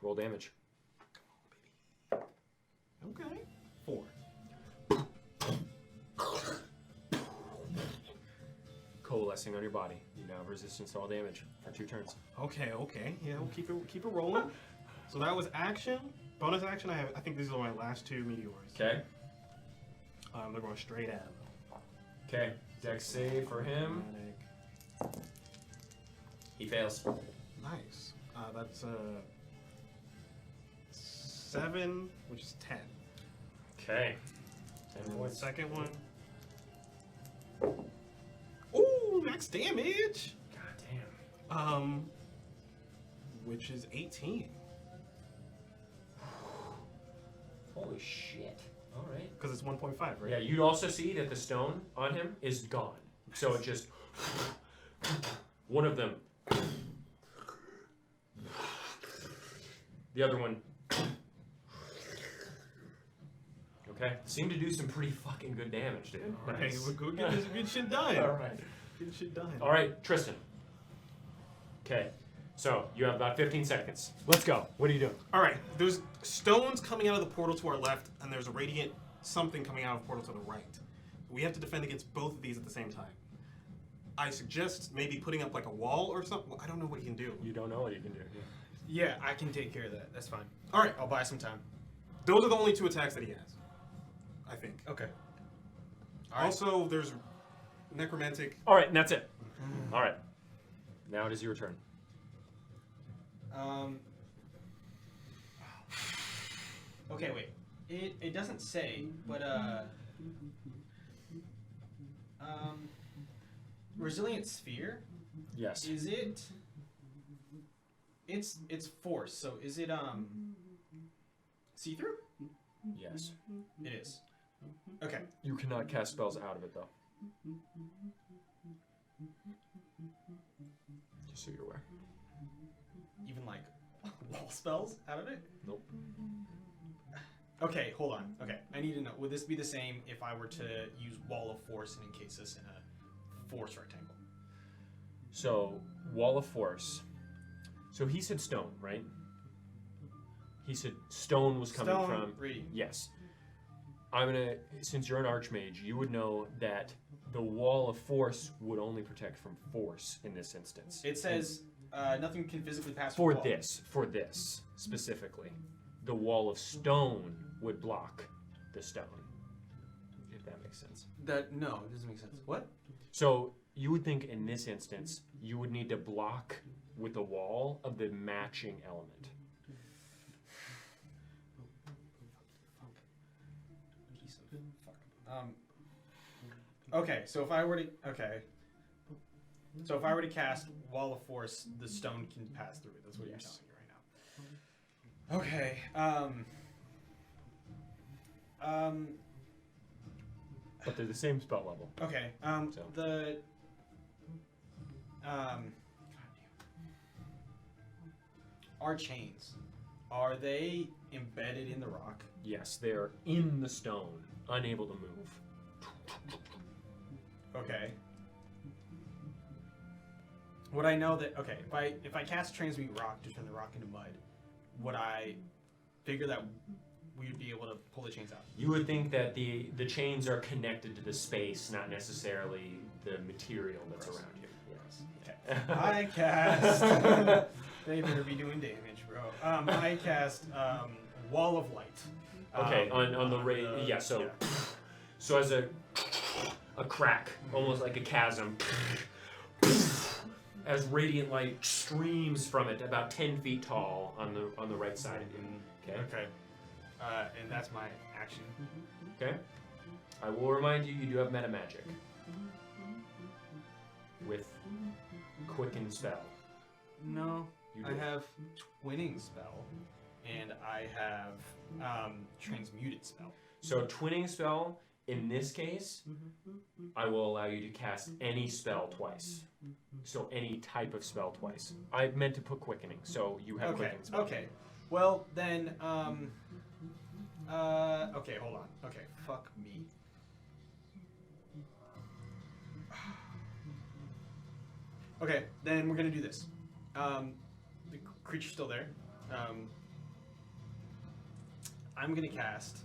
[SPEAKER 1] Roll damage.
[SPEAKER 2] Okay. 4.
[SPEAKER 1] Coalescing on your body. You now have resistance to all damage for 2 turns.
[SPEAKER 2] Okay. Yeah, we'll keep it rolling. So that was action. Bonus action. I think these are my last 2 meteors.
[SPEAKER 1] Okay.
[SPEAKER 2] They're going straight at him.
[SPEAKER 1] Okay. Dex save for him.
[SPEAKER 2] Automatic.
[SPEAKER 1] He fails.
[SPEAKER 2] Nice. That's 7, which is 10.
[SPEAKER 1] Okay. 10
[SPEAKER 2] And the
[SPEAKER 1] points.
[SPEAKER 2] second one. Ooh, max damage.
[SPEAKER 1] God damn.
[SPEAKER 2] Which is 18.
[SPEAKER 1] Holy shit. All right.
[SPEAKER 2] Because it's 1.5, right?
[SPEAKER 1] Yeah, you'd also see that the stone on him is gone. So it just... one of them... The other one... Okay. Seemed to do some pretty fucking good damage, dude.
[SPEAKER 2] Okay,
[SPEAKER 1] Nice.
[SPEAKER 2] we're good. Get this good shit done.
[SPEAKER 1] All right.
[SPEAKER 2] Get this shit done.
[SPEAKER 1] All right, Tristan. Okay. So you have about 15 seconds. Let's go. What are you doing?
[SPEAKER 2] All right. There's stones coming out of the portal to our left, and there's a radiant something coming out of the portal to the right. We have to defend against both of these at the same time. I suggest maybe putting up like a wall or something. Well, I don't know what he can do.
[SPEAKER 1] You don't know what you can do.
[SPEAKER 4] Yeah, I can take care of that. That's fine.
[SPEAKER 2] All right.
[SPEAKER 4] I'll buy some time.
[SPEAKER 2] Those are the only 2 attacks that he has. I think.
[SPEAKER 4] Okay. All right.
[SPEAKER 2] Also, there's necromantic.
[SPEAKER 1] All right, and that's it. All right. Now it is your turn.
[SPEAKER 4] Okay, wait. It doesn't say, but resilient sphere.
[SPEAKER 1] Yes.
[SPEAKER 4] Is it? It's force. So is it see through?
[SPEAKER 1] Yes.
[SPEAKER 4] It is. Okay.
[SPEAKER 1] You cannot cast spells out of it, though. Just so you're aware.
[SPEAKER 4] Even like wall spells out of it?
[SPEAKER 1] Nope.
[SPEAKER 4] Okay, hold on. Okay, I need to know. Would this be the same if I were to use Wall of Force and encase this in a force rectangle?
[SPEAKER 1] So, Wall of Force. So he said stone, right? He said stone was coming
[SPEAKER 4] Stone,
[SPEAKER 1] from...
[SPEAKER 4] reading.
[SPEAKER 1] Yes. I'm gonna... Since you're an Archmage, you would know that the Wall of Force would only protect from force in this instance.
[SPEAKER 4] It says nothing can physically pass
[SPEAKER 1] For
[SPEAKER 4] through the wall.
[SPEAKER 1] for this, specifically. The Wall of Stone would block the stone. If that makes sense.
[SPEAKER 4] No, it doesn't make sense. What?
[SPEAKER 1] So, you would think in this instance you would need to block with a wall of the matching element.
[SPEAKER 4] Okay, so if I were to cast Wall of Force, the stone can pass through it. That's what you're telling me right now. Okay.
[SPEAKER 1] But they're the same spell level.
[SPEAKER 4] Okay.
[SPEAKER 1] So.
[SPEAKER 4] The our chains, are they embedded in the rock?
[SPEAKER 1] Yes, they're in the stone, unable to move.
[SPEAKER 4] Okay. Would I know that? Okay, if I cast transmute rock to turn the rock into mud, would I figure that we would be able to pull the chains out?
[SPEAKER 1] You would think that the chains are connected to the space, not necessarily the material that's around you. Yes.
[SPEAKER 4] Okay. I cast. They better be doing damage, bro. I cast Wall of Light.
[SPEAKER 1] Okay, on the ray. Yeah. So, so as a crack, almost like a chasm, as radiant light streams from it, about 10 feet tall on the right side of you. Okay.
[SPEAKER 4] Okay. And that's my action.
[SPEAKER 1] Okay. I will remind you, you do have meta magic with quicken spell.
[SPEAKER 4] No,
[SPEAKER 1] You
[SPEAKER 4] I
[SPEAKER 1] do.
[SPEAKER 4] have twinning spell, and I have transmuted spell.
[SPEAKER 1] So twinning spell, in this case, I will allow you to cast any spell twice. So any type of spell twice. I meant to put quickening, so you have
[SPEAKER 4] Okay.
[SPEAKER 1] quickening spell.
[SPEAKER 4] Okay. Well then, okay, hold on. Okay, fuck me. Okay, then we're gonna do this. The creature's still there. I'm gonna cast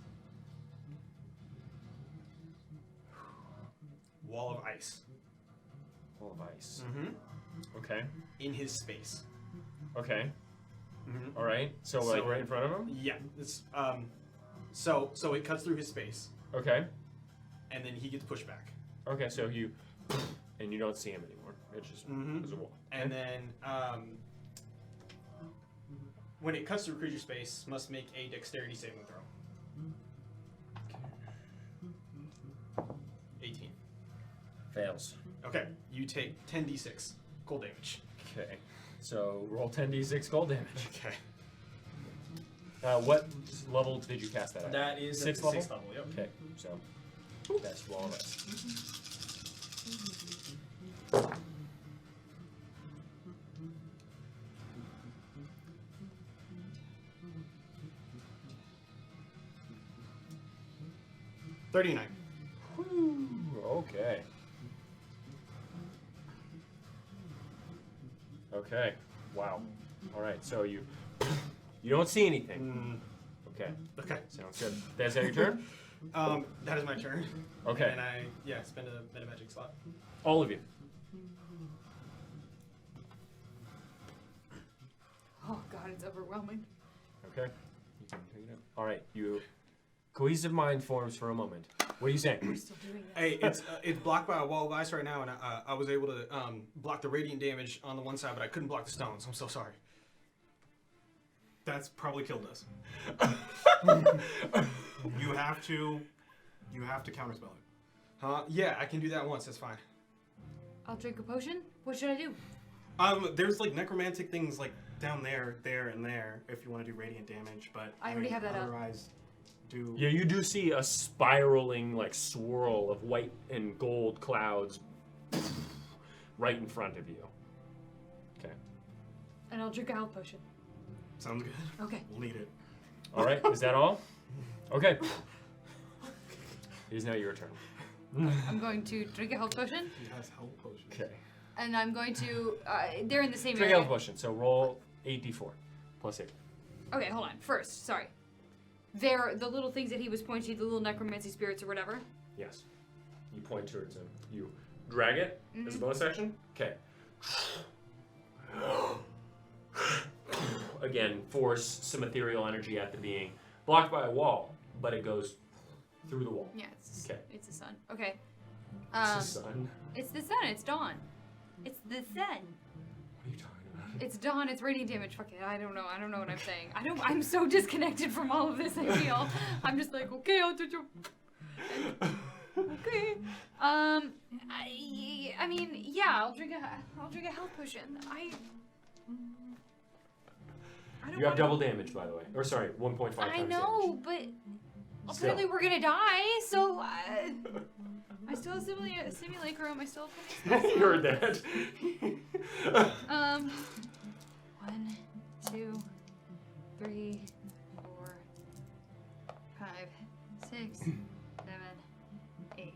[SPEAKER 4] Wall of Ice.
[SPEAKER 1] Wall of ice.
[SPEAKER 4] Mm-hmm.
[SPEAKER 1] Okay.
[SPEAKER 4] In his space.
[SPEAKER 1] Okay.
[SPEAKER 4] Mm-hmm.
[SPEAKER 1] All right. So like right in front of him.
[SPEAKER 4] Yeah. It's so it cuts through his space,
[SPEAKER 1] Okay.
[SPEAKER 4] and then he gets pushed back.
[SPEAKER 1] Okay. So you and you don't see him anymore. It's just there's a wall.
[SPEAKER 4] And then when it cuts through creature space, must make a dexterity saving throw. 18.
[SPEAKER 1] Fails.
[SPEAKER 4] Okay, you take 10d6 cold damage.
[SPEAKER 1] Okay. So roll 10d6 cold damage.
[SPEAKER 4] Okay.
[SPEAKER 1] What level did you cast that at?
[SPEAKER 4] That is
[SPEAKER 1] Sixth
[SPEAKER 4] at
[SPEAKER 1] level?
[SPEAKER 4] 6th level. Yep.
[SPEAKER 1] Okay. So that's wall of ice.
[SPEAKER 4] $39.
[SPEAKER 1] Okay. Okay. Wow. All right. So you don't see anything. Okay.
[SPEAKER 4] Okay.
[SPEAKER 1] Sounds good. That's your turn.
[SPEAKER 4] That is my turn.
[SPEAKER 1] Okay.
[SPEAKER 4] And I spend a meta magic slot.
[SPEAKER 1] All of you.
[SPEAKER 3] Oh god, it's overwhelming.
[SPEAKER 1] Okay. You can take it up. All right. You cohesive mind forms for a moment. What are you saying?
[SPEAKER 3] We're still doing this.
[SPEAKER 4] Hey, it's blocked by a wall of ice right now, and I was able to block the radiant damage on the one side, but I couldn't block the stones. I'm so sorry.
[SPEAKER 2] That's probably killed us. You have to counterspell it.
[SPEAKER 4] Huh? Yeah, I can do that once. That's fine.
[SPEAKER 3] I'll drink a potion? What should I do?
[SPEAKER 2] There's like necromantic things like down there, and there if you want to do radiant damage, but
[SPEAKER 3] I already have that up.
[SPEAKER 2] otherwise, do
[SPEAKER 1] Yeah, you do see a spiraling like swirl of white and gold clouds right in front of you. Okay.
[SPEAKER 3] And I'll drink a health potion.
[SPEAKER 2] sounds good.
[SPEAKER 3] Okay.
[SPEAKER 2] We'll need it.
[SPEAKER 1] All right. Is that all? Okay. It is now your turn.
[SPEAKER 3] I'm going to drink a health potion,
[SPEAKER 2] He has health potions.
[SPEAKER 1] Okay.
[SPEAKER 3] and I'm going to. They're in the same
[SPEAKER 1] Drink
[SPEAKER 3] area.
[SPEAKER 1] health potion. So roll 8d4 plus 8.
[SPEAKER 3] Okay, hold on. First, sorry. They're the little things that he was pointing to, the little necromancy spirits or whatever.
[SPEAKER 1] Yes. You point towards him. You drag it as a bonus action. Okay. Again, force some ethereal energy at the being. Blocked by a wall, but it goes through the wall.
[SPEAKER 3] Yeah, it's
[SPEAKER 1] Okay.
[SPEAKER 3] it's the sun. Okay.
[SPEAKER 1] It's the sun.
[SPEAKER 3] It's the sun. It's dawn. It's the sun.
[SPEAKER 1] What are you talking about?
[SPEAKER 3] It's dawn. It's radiant damage. Fuck it. I don't know. I don't know what I'm saying. I'm so disconnected from all of this. I feel. I'm just like, okay, I'll do your. Okay. I mean, yeah. I'll drink a health potion. I don't
[SPEAKER 1] You have
[SPEAKER 3] wanna-
[SPEAKER 1] double damage, by the way. Or sorry, 1.5 times
[SPEAKER 3] I know, but
[SPEAKER 1] Still.
[SPEAKER 3] apparently we're gonna die. So I still have simulacrum. I still have
[SPEAKER 1] damage. You heard that.
[SPEAKER 3] 1, 2, 3, 4, 5, 6, 7, 8.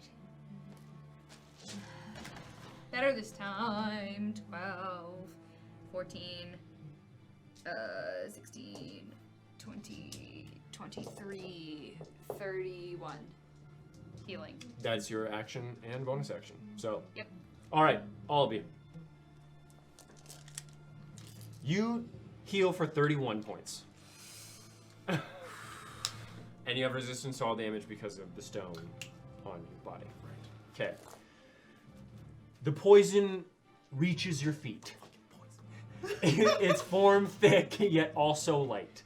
[SPEAKER 3] Better this time. 12, 14, 16, 20, 23, 31. Healing.
[SPEAKER 1] That's your action and bonus action. So.
[SPEAKER 3] Yep.
[SPEAKER 1] All right, all of you. You heal for 31 points. And you have resistance to all damage because of the stone on your body. Okay. The poison reaches your feet. Its form thick, yet also light.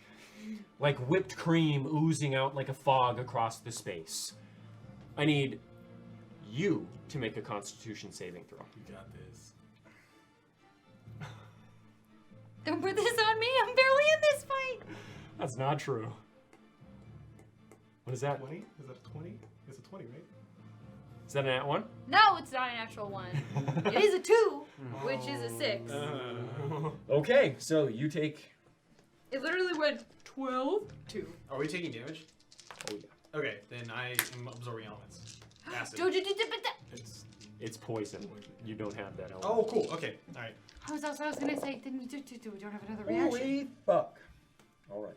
[SPEAKER 1] Like whipped cream oozing out like a fog across the space. I need you to make a Constitution saving throw.
[SPEAKER 2] You got this.
[SPEAKER 3] Don't put this on me. I'm barely in this fight.
[SPEAKER 1] That's not true. What is that?
[SPEAKER 2] 20? Is that a 20? It's a 20, right?
[SPEAKER 1] Is that an at one?
[SPEAKER 3] No, it's not an actual 1. It is a 2, which is a 6.
[SPEAKER 1] Okay, so you take.
[SPEAKER 3] It literally went 12, 2.
[SPEAKER 4] Are we taking damage?
[SPEAKER 1] Oh yeah.
[SPEAKER 4] Okay, then I am absorbing elements. Acid.
[SPEAKER 1] It's poison. You don't have that element.
[SPEAKER 4] Oh, cool. Okay. All right.
[SPEAKER 3] I was gonna say, then we don't have another reaction.
[SPEAKER 1] Holy fuck! All right.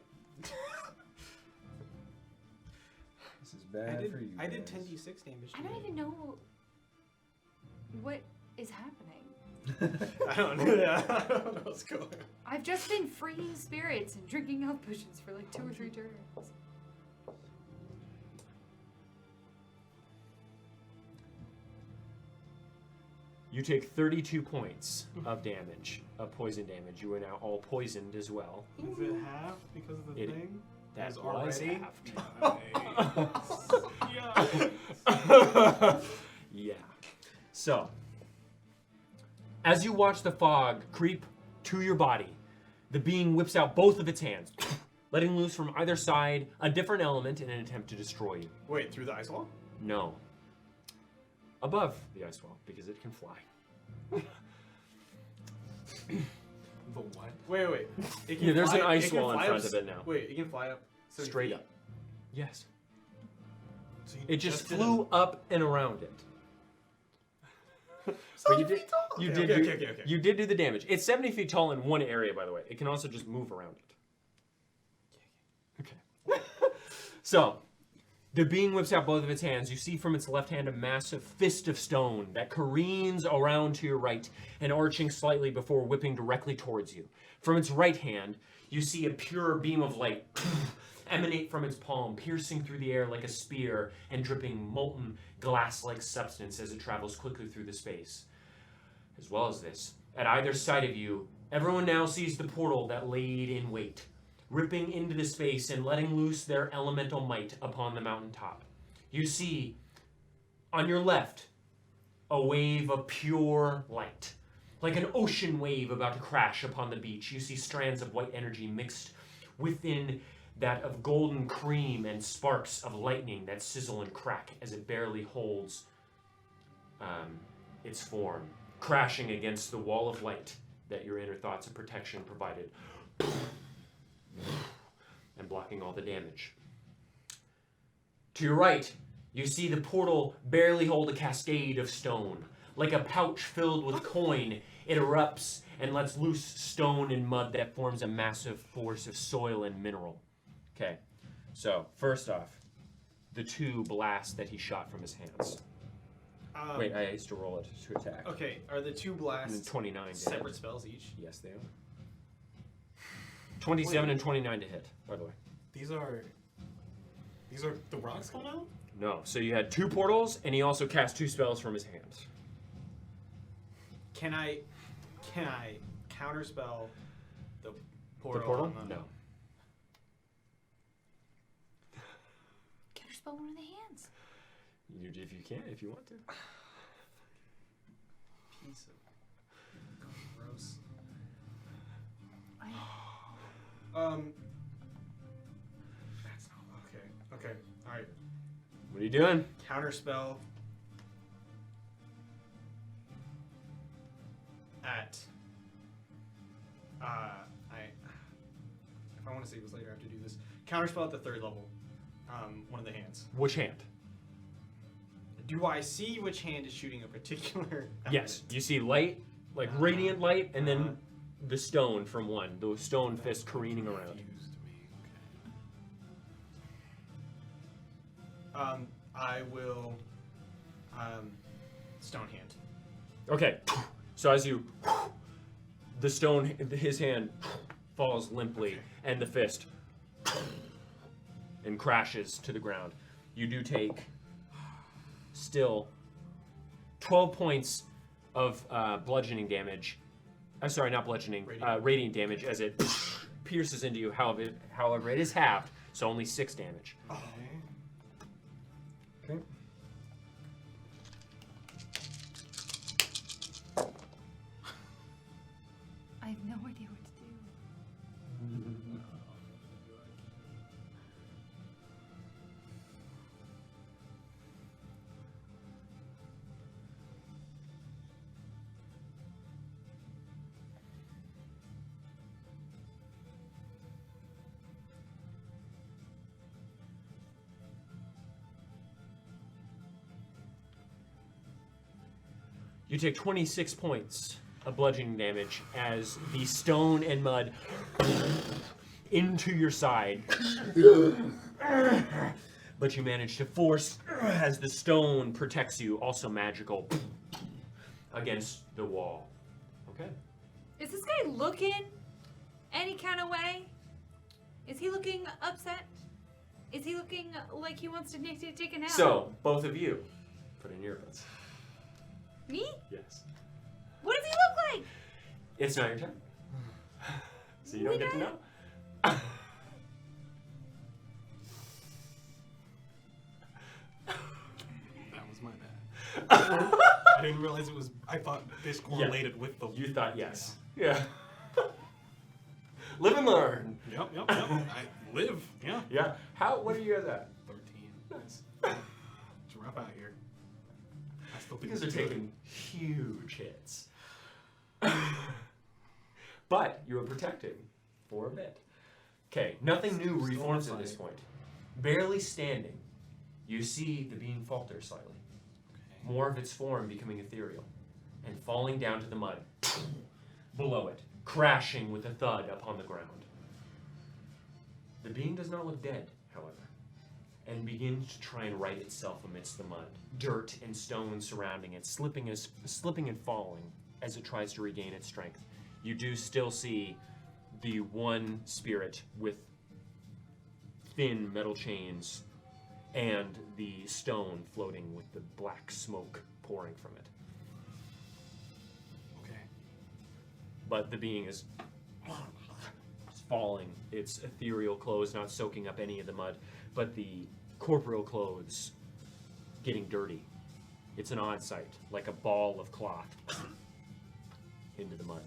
[SPEAKER 1] This is bad for you.
[SPEAKER 4] I did
[SPEAKER 1] guys.
[SPEAKER 4] 10d6 damage.
[SPEAKER 3] I don't even know what is happening.
[SPEAKER 4] I don't know. Yeah, I don't know what's going on.
[SPEAKER 3] I've just been freeing spirits and drinking health potions for like 2 or 3 turns.
[SPEAKER 1] You take 32 points of damage, of poison damage. You are now all poisoned as well.
[SPEAKER 2] Is it half because of the
[SPEAKER 1] It-
[SPEAKER 2] thing?
[SPEAKER 1] That
[SPEAKER 2] Is
[SPEAKER 1] was
[SPEAKER 2] already?
[SPEAKER 1] halved. Yeah. So, as you watch the fog creep to your body, the being whips out both of its hands, letting loose from either side a different element in an attempt to destroy you.
[SPEAKER 4] Wait, through the ice wall?
[SPEAKER 1] No. Above the ice wall, because it can fly.
[SPEAKER 2] The what?
[SPEAKER 4] Wait. It can
[SPEAKER 1] Yeah, there's
[SPEAKER 4] fly-
[SPEAKER 1] an ice
[SPEAKER 4] it can
[SPEAKER 1] wall in
[SPEAKER 4] fly
[SPEAKER 1] front
[SPEAKER 4] up
[SPEAKER 1] of it now.
[SPEAKER 4] Wait, it can fly up 30
[SPEAKER 1] Straight
[SPEAKER 4] feet?
[SPEAKER 1] up. Yes.
[SPEAKER 2] So you
[SPEAKER 1] It just
[SPEAKER 2] did
[SPEAKER 1] flew up and around it. But you did, you
[SPEAKER 4] Okay,
[SPEAKER 1] did
[SPEAKER 4] okay,
[SPEAKER 1] do,
[SPEAKER 4] okay.
[SPEAKER 1] you did do the damage. It's 70 feet tall in one area, by the way. It can also just move around it. Okay. So, the being whips out both of its hands. You see from its left hand a massive fist of stone that careens around to your right and arching slightly before whipping directly towards you. From its right hand, you see a pure beam of light emanate from its palm, piercing through the air like a spear and dripping molten glass-like substance as it travels quickly through the space. As well as this, at either side of you, everyone now sees the portal that laid in wait, ripping into the space and letting loose their elemental might upon the mountaintop. You see, on your left, a wave of pure light. Like an ocean wave about to crash upon the beach, you see strands of white energy mixed within that of golden cream and sparks of lightning that sizzle and crack as it barely holds its form, crashing against the wall of light that your inner thoughts of protection provided, and blocking all the damage. To your right, you see the portal barely hold a cascade of stone. Like a pouch filled with coin, it erupts and lets loose stone and mud that forms a massive force of soil and mineral. Okay, so first off, the 2 blasts that he shot from his hands. Wait, I used to roll it to attack.
[SPEAKER 4] Okay, are the 2
[SPEAKER 1] And
[SPEAKER 4] blasts
[SPEAKER 1] then 29 to hit.
[SPEAKER 4] separate spells each?
[SPEAKER 1] Yes, they are. 27 and 29 to hit, by the way.
[SPEAKER 2] These are the rocks coming out?
[SPEAKER 1] No. So you had 2 portals, and he also cast 2 spells from his hands.
[SPEAKER 4] Can I counterspell the portal?
[SPEAKER 1] The portal?
[SPEAKER 4] on the-
[SPEAKER 1] No.
[SPEAKER 3] Counterspell one of the hands.
[SPEAKER 1] If you can, if you want to.
[SPEAKER 4] Piece of gross. That's not okay. Okay. All right.
[SPEAKER 1] What are you doing?
[SPEAKER 4] Counterspell at if I want to save this later, I have to do this. Counterspell at the 3rd level. One of the hands.
[SPEAKER 1] Which hand?
[SPEAKER 4] Do I see which hand is shooting a particular?
[SPEAKER 1] Yes.
[SPEAKER 4] element?
[SPEAKER 1] You see light, like radiant light, and then the stone from one. The stone fist careening around.
[SPEAKER 2] Confused me.
[SPEAKER 4] I will stone hand.
[SPEAKER 1] Okay. So as you, the stone, his hand falls limply, and the fist and crashes to the ground. You do take still 12 points of bludgeoning damage. I'm sorry, not bludgeoning, radiant damage as it pierces into you. However, it is halved, so only 6 damage. Okay.
[SPEAKER 3] I have no idea what to do.
[SPEAKER 1] You take 26 points of bludgeoning damage as the stone and mud into your side. But you manage to force, as the stone protects you, also magical, against the wall. Okay.
[SPEAKER 3] Is this guy looking any kind of way? Is he looking upset? Is he looking like he wants to take a nap?
[SPEAKER 1] So, both of you, put in your earbuds.
[SPEAKER 3] Me?
[SPEAKER 1] Yes.
[SPEAKER 3] What does he look like?
[SPEAKER 1] It's not your turn. So you don't get to know.
[SPEAKER 2] That was my bad. I didn't realize it was. I thought this correlated with the.
[SPEAKER 1] You thought yes. Yeah. Live and learn.
[SPEAKER 2] Yep. I live. Yeah.
[SPEAKER 1] Yeah. What are you guys at?
[SPEAKER 2] 13.
[SPEAKER 1] Nice.
[SPEAKER 2] It's rough out here. I still
[SPEAKER 1] You
[SPEAKER 2] think
[SPEAKER 1] guys are
[SPEAKER 2] it's good.
[SPEAKER 1] taking huge hits. But you were protected for a bit. Okay, nothing new
[SPEAKER 2] Still
[SPEAKER 1] reforms at
[SPEAKER 2] inside.
[SPEAKER 1] this point. Barely standing, you see the being falter slightly.
[SPEAKER 2] Okay.
[SPEAKER 1] More of its form becoming ethereal and falling down to the mud. Below it, crashing with a thud upon the ground. The being does not look dead, however, and begins to try and right itself amidst the mud. Dirt and stones surrounding it, slipping and falling as it tries to regain its strength. You do still see the one spirit with thin metal chains and the stone floating with the black smoke pouring from it.
[SPEAKER 2] Okay.
[SPEAKER 1] But the being is falling, its ethereal clothes not soaking up any of the mud, but the corporeal clothes getting dirty. It's an odd sight, like a ball of cloth into the mud.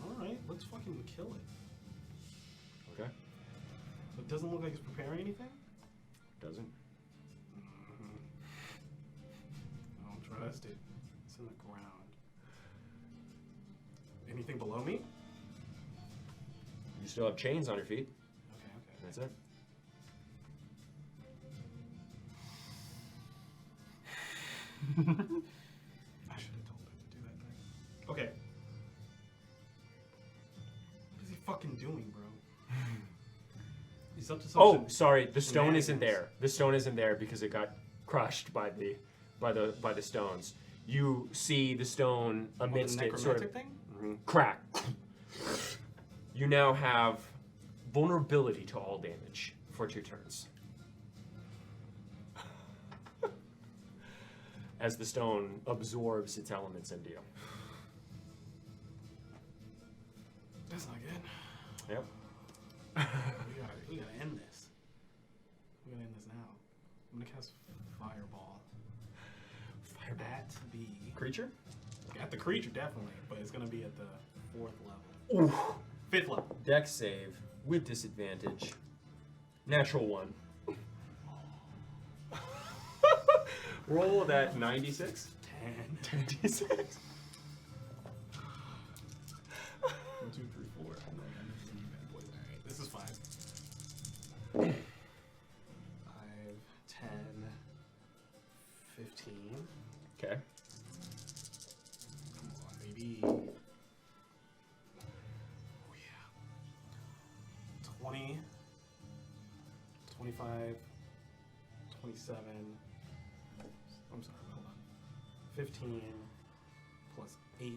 [SPEAKER 2] Alright, let's fucking kill it.
[SPEAKER 1] Okay?
[SPEAKER 2] So it doesn't look like it's preparing anything?
[SPEAKER 1] Doesn't?
[SPEAKER 2] I don't trust it. It's in the ground. Anything below me?
[SPEAKER 1] You still have chains on your feet.
[SPEAKER 2] Okay.
[SPEAKER 1] That's it.
[SPEAKER 2] I should have told her to do that thing. Okay. What is he fucking doing, bro? He's up to something.
[SPEAKER 1] Oh, sorry. The stone isn't
[SPEAKER 2] shenanigans.
[SPEAKER 1] there. The stone isn't there because it got crushed by the stones. You see the stone amidst
[SPEAKER 2] the
[SPEAKER 1] it sort of
[SPEAKER 2] necromantic thing?
[SPEAKER 1] crack. You now have vulnerability to all damage for 2 turns. as the stone absorbs its elements into you.
[SPEAKER 2] That's not good.
[SPEAKER 1] Yep.
[SPEAKER 2] We gotta end this. We gotta end this now. I'm gonna cast Fireball.
[SPEAKER 1] Fireball.
[SPEAKER 2] At the
[SPEAKER 1] Creature?
[SPEAKER 2] at the creature definitely, but it's gonna be at the 4th level.
[SPEAKER 1] Ooh.
[SPEAKER 2] 5th level.
[SPEAKER 1] Dex save with disadvantage. Natural 1. Roll that 96.
[SPEAKER 2] 10.
[SPEAKER 1] 96.
[SPEAKER 2] 1, 2, 3, 4. Alright, this is 5. 5, 10, 15.
[SPEAKER 1] Okay.
[SPEAKER 2] Come on, baby. Oh yeah. 20, 25, 27. I'm sorry, hold on. 15 plus 18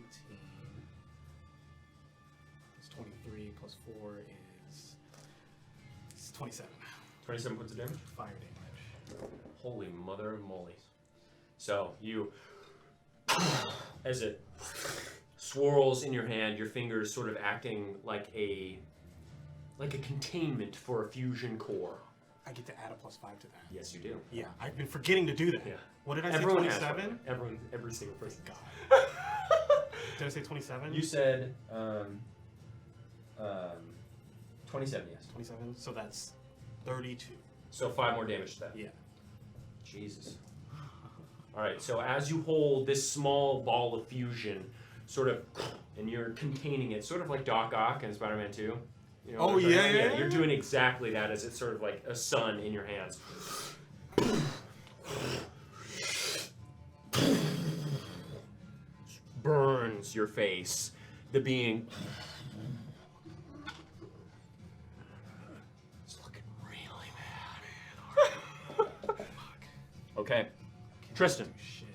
[SPEAKER 2] is 23 plus 4 is 27.
[SPEAKER 1] 27 points of damage.
[SPEAKER 2] Fire damage.
[SPEAKER 1] Holy mother of moly. So you, as it swirls in your hand, your fingers sort of acting like a containment for a fusion core.
[SPEAKER 2] I get to add a +5 to that.
[SPEAKER 1] Yes, you do.
[SPEAKER 2] Yeah, I've been forgetting to do that.
[SPEAKER 1] Yeah.
[SPEAKER 2] What did I
[SPEAKER 1] Everyone
[SPEAKER 2] say?
[SPEAKER 1] has
[SPEAKER 2] 27?
[SPEAKER 1] one. Every single person.
[SPEAKER 2] God. Did I say 27?
[SPEAKER 1] You said 27, yes.
[SPEAKER 2] 27. So that's 32.
[SPEAKER 1] So 5 more damage to that.
[SPEAKER 2] Yeah.
[SPEAKER 1] Jesus. All right. So as you hold this small ball of fusion, sort of, and you're containing it, sort of like Doc Ock in Spider-Man 2. You know,
[SPEAKER 2] Oh,
[SPEAKER 1] what I'm talking
[SPEAKER 2] yeah,
[SPEAKER 1] about?
[SPEAKER 2] yeah,
[SPEAKER 1] You're
[SPEAKER 2] yeah.
[SPEAKER 1] doing exactly that as it's sort of like a sun in your hands. Burns your face. The being. It's looking really bad. Okay. Tristan,
[SPEAKER 2] Shit.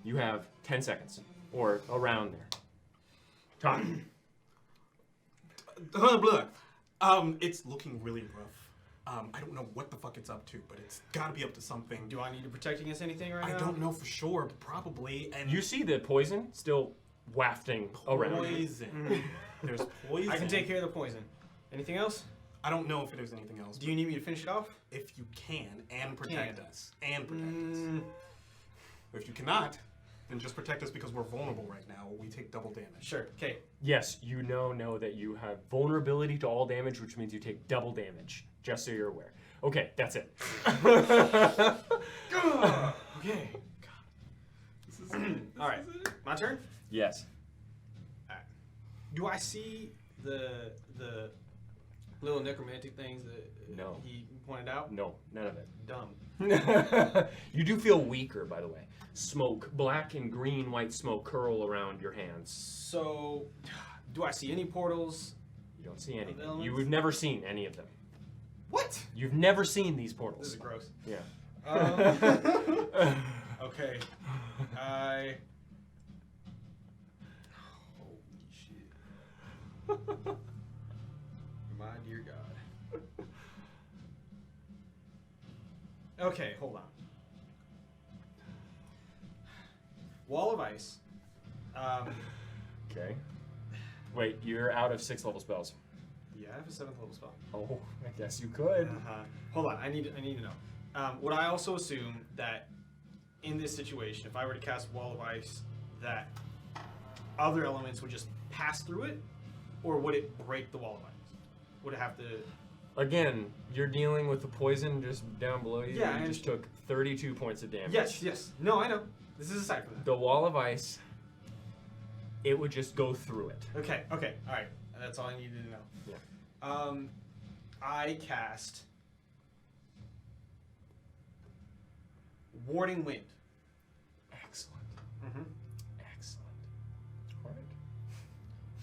[SPEAKER 1] you have 10 seconds. Or around there. Time.
[SPEAKER 2] Blood. It's looking really rough. I don't know what the fuck it's up to, but it's gotta be up to something.
[SPEAKER 4] Do I need to protect against anything right now?
[SPEAKER 2] I don't know for sure, but probably. And
[SPEAKER 1] You see the poison still wafting around.
[SPEAKER 2] poison. There's poison.
[SPEAKER 4] I can take care of the poison. Anything else?
[SPEAKER 2] I don't know if there's anything else.
[SPEAKER 4] Do you need me to finish it off?
[SPEAKER 2] If you can and protect
[SPEAKER 4] Can.
[SPEAKER 2] us and protect us. Or if you cannot, then just protect us because we're vulnerable right now. We take double damage.
[SPEAKER 4] Sure. Okay.
[SPEAKER 1] Yes, you know that you have vulnerability to all damage, which means you take double damage. Just so you're aware. Okay, that's it.
[SPEAKER 4] Okay. All right. My turn.
[SPEAKER 1] Yes.
[SPEAKER 4] Do I see the little necromantic things that
[SPEAKER 1] No.
[SPEAKER 4] he pointed out?
[SPEAKER 1] No, none of it.
[SPEAKER 4] Dumb.
[SPEAKER 1] You do feel weaker, by the way. Smoke, black and green, white smoke curl around your hands.
[SPEAKER 4] So, do I see any portals?
[SPEAKER 1] You don't see anything.
[SPEAKER 4] Elements?
[SPEAKER 1] You've never seen any of them.
[SPEAKER 4] What?
[SPEAKER 1] You've never seen these
[SPEAKER 4] This
[SPEAKER 1] portals.
[SPEAKER 4] is gross.
[SPEAKER 1] Yeah.
[SPEAKER 4] Okay. Holy shit. My dear God. Okay, hold on. Wall of ice.
[SPEAKER 1] Okay. Wait, you're out of 6th level spells.
[SPEAKER 4] Yeah, I have a 7th level spell.
[SPEAKER 1] Oh, I guess you could.
[SPEAKER 4] Hold on, I need to know. Would I also assume that in this situation, if I were to cast Wall of Ice, that other elements would just pass through it, or would it break the Wall of Ice? Would it have to?
[SPEAKER 1] Again, you're dealing with the poison just down below you.
[SPEAKER 4] Yeah,
[SPEAKER 1] You
[SPEAKER 4] I
[SPEAKER 1] just took 32 points of damage.
[SPEAKER 4] Yes. No, I know. This is aside from that.
[SPEAKER 1] The wall of ice, it would just go through it.
[SPEAKER 4] Okay. All right. That's all I needed to know.
[SPEAKER 1] Yeah.
[SPEAKER 4] I cast Warding Wind.
[SPEAKER 1] Excellent.
[SPEAKER 4] Mm-hmm.
[SPEAKER 1] Excellent. All right.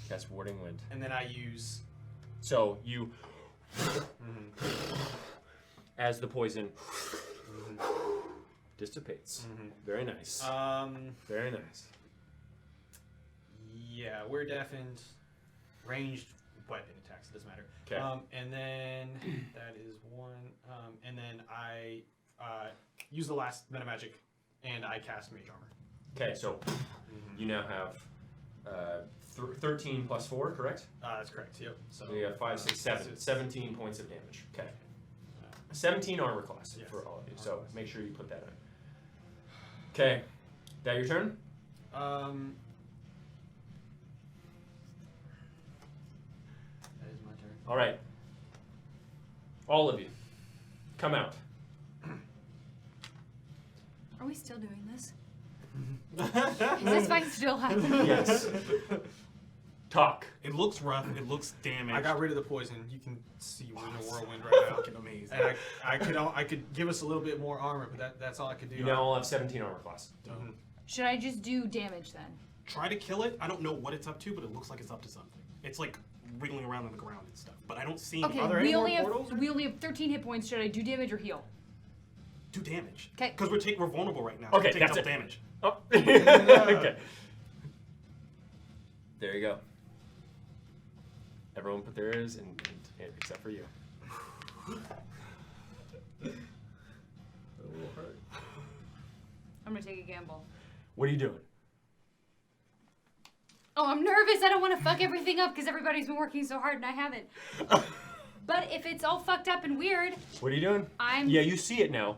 [SPEAKER 1] Cast Warding Wind.
[SPEAKER 4] And then I use.
[SPEAKER 1] So you, as the poison dissipates. Very nice. Very nice.
[SPEAKER 4] Yeah, we're deafened. Ranged weapon attacks. It doesn't matter.
[SPEAKER 1] Okay.
[SPEAKER 4] And then that is one. And then I use the last meta magic and I cast Mage Armor.
[SPEAKER 1] Okay, so you now have 13 plus 4, correct?
[SPEAKER 4] That's correct. Yep. So
[SPEAKER 1] So you have 5, 6, 7. 17 points of damage. Okay. 17 armor class
[SPEAKER 4] Yes.
[SPEAKER 1] for all of you.
[SPEAKER 4] Armor
[SPEAKER 1] So
[SPEAKER 4] class.
[SPEAKER 1] make sure you put that in. Okay. That your turn?
[SPEAKER 4] That is my turn.
[SPEAKER 1] All right. All of you, come out.
[SPEAKER 3] Are we still doing this? Is this fight still happening?
[SPEAKER 1] Yes. Talk.
[SPEAKER 2] It looks rough. It looks damaged.
[SPEAKER 4] I got rid of the poison. You can see we're in a whirlwind right now.
[SPEAKER 2] Fucking amazing.
[SPEAKER 4] And I could give us a little bit more armor, but that's all I could do.
[SPEAKER 1] You now all have 17 armor class.
[SPEAKER 4] Mhm.
[SPEAKER 3] Should I just do damage then?
[SPEAKER 2] Try to kill it. I don't know what it's up to, but it looks like it's up to something. It's like wriggling around on the ground and stuff. But I don't see
[SPEAKER 3] Okay,
[SPEAKER 4] Are there any
[SPEAKER 3] we
[SPEAKER 4] more
[SPEAKER 3] only have
[SPEAKER 4] portals?
[SPEAKER 3] 13 hit points. Should I do damage or heal?
[SPEAKER 2] do damage.
[SPEAKER 3] 'Kay.
[SPEAKER 2] Because we're vulnerable right now.
[SPEAKER 1] Okay,
[SPEAKER 2] Take
[SPEAKER 1] that's
[SPEAKER 2] double
[SPEAKER 1] it.
[SPEAKER 2] damage.
[SPEAKER 1] Oh. Okay. There you go. Everyone put theirs in, except for you.
[SPEAKER 3] I'm gonna take a gamble.
[SPEAKER 1] What are you doing?
[SPEAKER 3] Oh, I'm nervous. I don't want to fuck everything up because everybody's been working so hard and I haven't. But if it's all fucked up and weird,
[SPEAKER 1] What are you doing?
[SPEAKER 3] I'm.
[SPEAKER 1] Yeah, you see it now.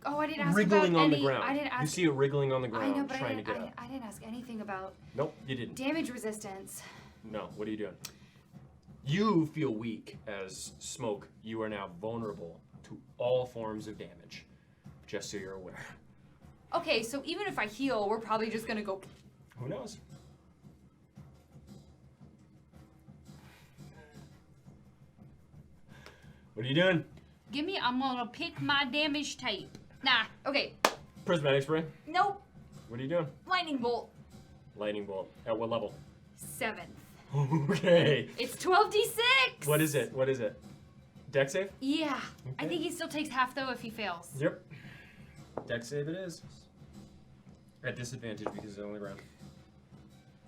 [SPEAKER 3] Oh, I didn't ask
[SPEAKER 1] Wriggling
[SPEAKER 3] about
[SPEAKER 1] on
[SPEAKER 3] any.
[SPEAKER 1] the ground.
[SPEAKER 3] I didn't ask.
[SPEAKER 1] You see it wriggling on the
[SPEAKER 3] I
[SPEAKER 1] ground,
[SPEAKER 3] know, but
[SPEAKER 1] trying to get up.
[SPEAKER 3] I didn't ask anything about
[SPEAKER 1] Nope, you didn't.
[SPEAKER 3] damage resistance.
[SPEAKER 1] No, what are you doing? You feel weak as smoke. You are now vulnerable to all forms of damage. Just so you're aware.
[SPEAKER 3] Okay, so even if I heal, we're probably just gonna go.
[SPEAKER 1] Who knows? What are you doing?
[SPEAKER 3] I'm gonna pick my damage type. Nah, okay.
[SPEAKER 1] Prismatic spray.
[SPEAKER 3] Nope.
[SPEAKER 1] What are you doing?
[SPEAKER 3] Lightning bolt.
[SPEAKER 1] Lightning bolt. At what level?
[SPEAKER 3] 7th.
[SPEAKER 1] Okay.
[SPEAKER 3] It's 12d6!
[SPEAKER 1] What is it? What is it? Dex save?
[SPEAKER 3] Yeah. I
[SPEAKER 1] Okay.
[SPEAKER 3] think he still takes half though if he fails.
[SPEAKER 1] Yep. Dex save it is. At disadvantage because it's only round.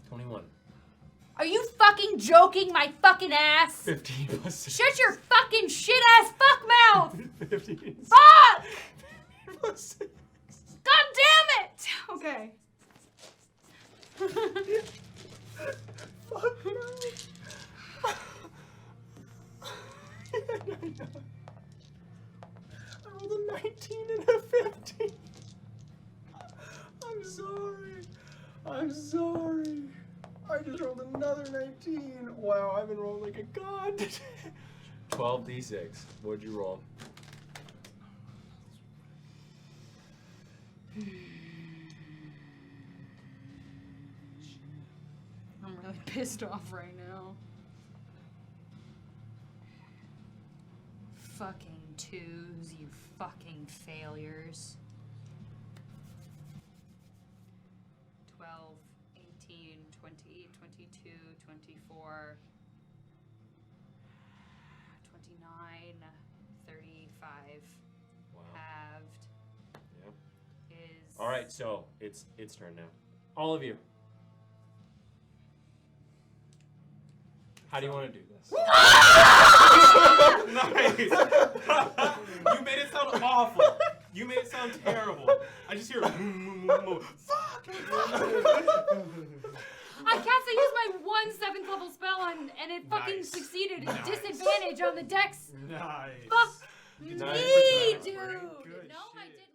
[SPEAKER 1] 21.
[SPEAKER 3] Are you fucking joking my fucking ass?
[SPEAKER 1] 15 plus 6.
[SPEAKER 3] Shut your fucking shit ass fuck mouth!
[SPEAKER 1] 15.
[SPEAKER 3] Fuck!
[SPEAKER 1] 15 plus 6.
[SPEAKER 3] God damn it! Okay.
[SPEAKER 1] Fuck no. I rolled a 19 and a 15. I'm sorry. I'm sorry. I just rolled another 19. Wow, I've been rolling like a god today. 12d6. What'd you roll?
[SPEAKER 3] I'm really pissed off right now. Fucking 2s, you fucking failures. 12, 18, 20, 22, 24, 29, 35.
[SPEAKER 1] Wow.
[SPEAKER 3] Halved
[SPEAKER 1] Yep.
[SPEAKER 3] is...
[SPEAKER 1] All right, so it's turn now. All of you. How do you want to do this?
[SPEAKER 2] Nice. You made it sound awful. You made it sound terrible. I just hear fuck.
[SPEAKER 3] I cast, I used my 1 7th level spell and it fucking
[SPEAKER 4] Nice.
[SPEAKER 3] succeeded.
[SPEAKER 4] Nice.
[SPEAKER 3] Disadvantage on the dex.
[SPEAKER 4] Nice.
[SPEAKER 3] Fuck
[SPEAKER 1] Nice.
[SPEAKER 3] me, dude.
[SPEAKER 4] Good
[SPEAKER 3] No, I
[SPEAKER 4] shit.
[SPEAKER 3] didn't.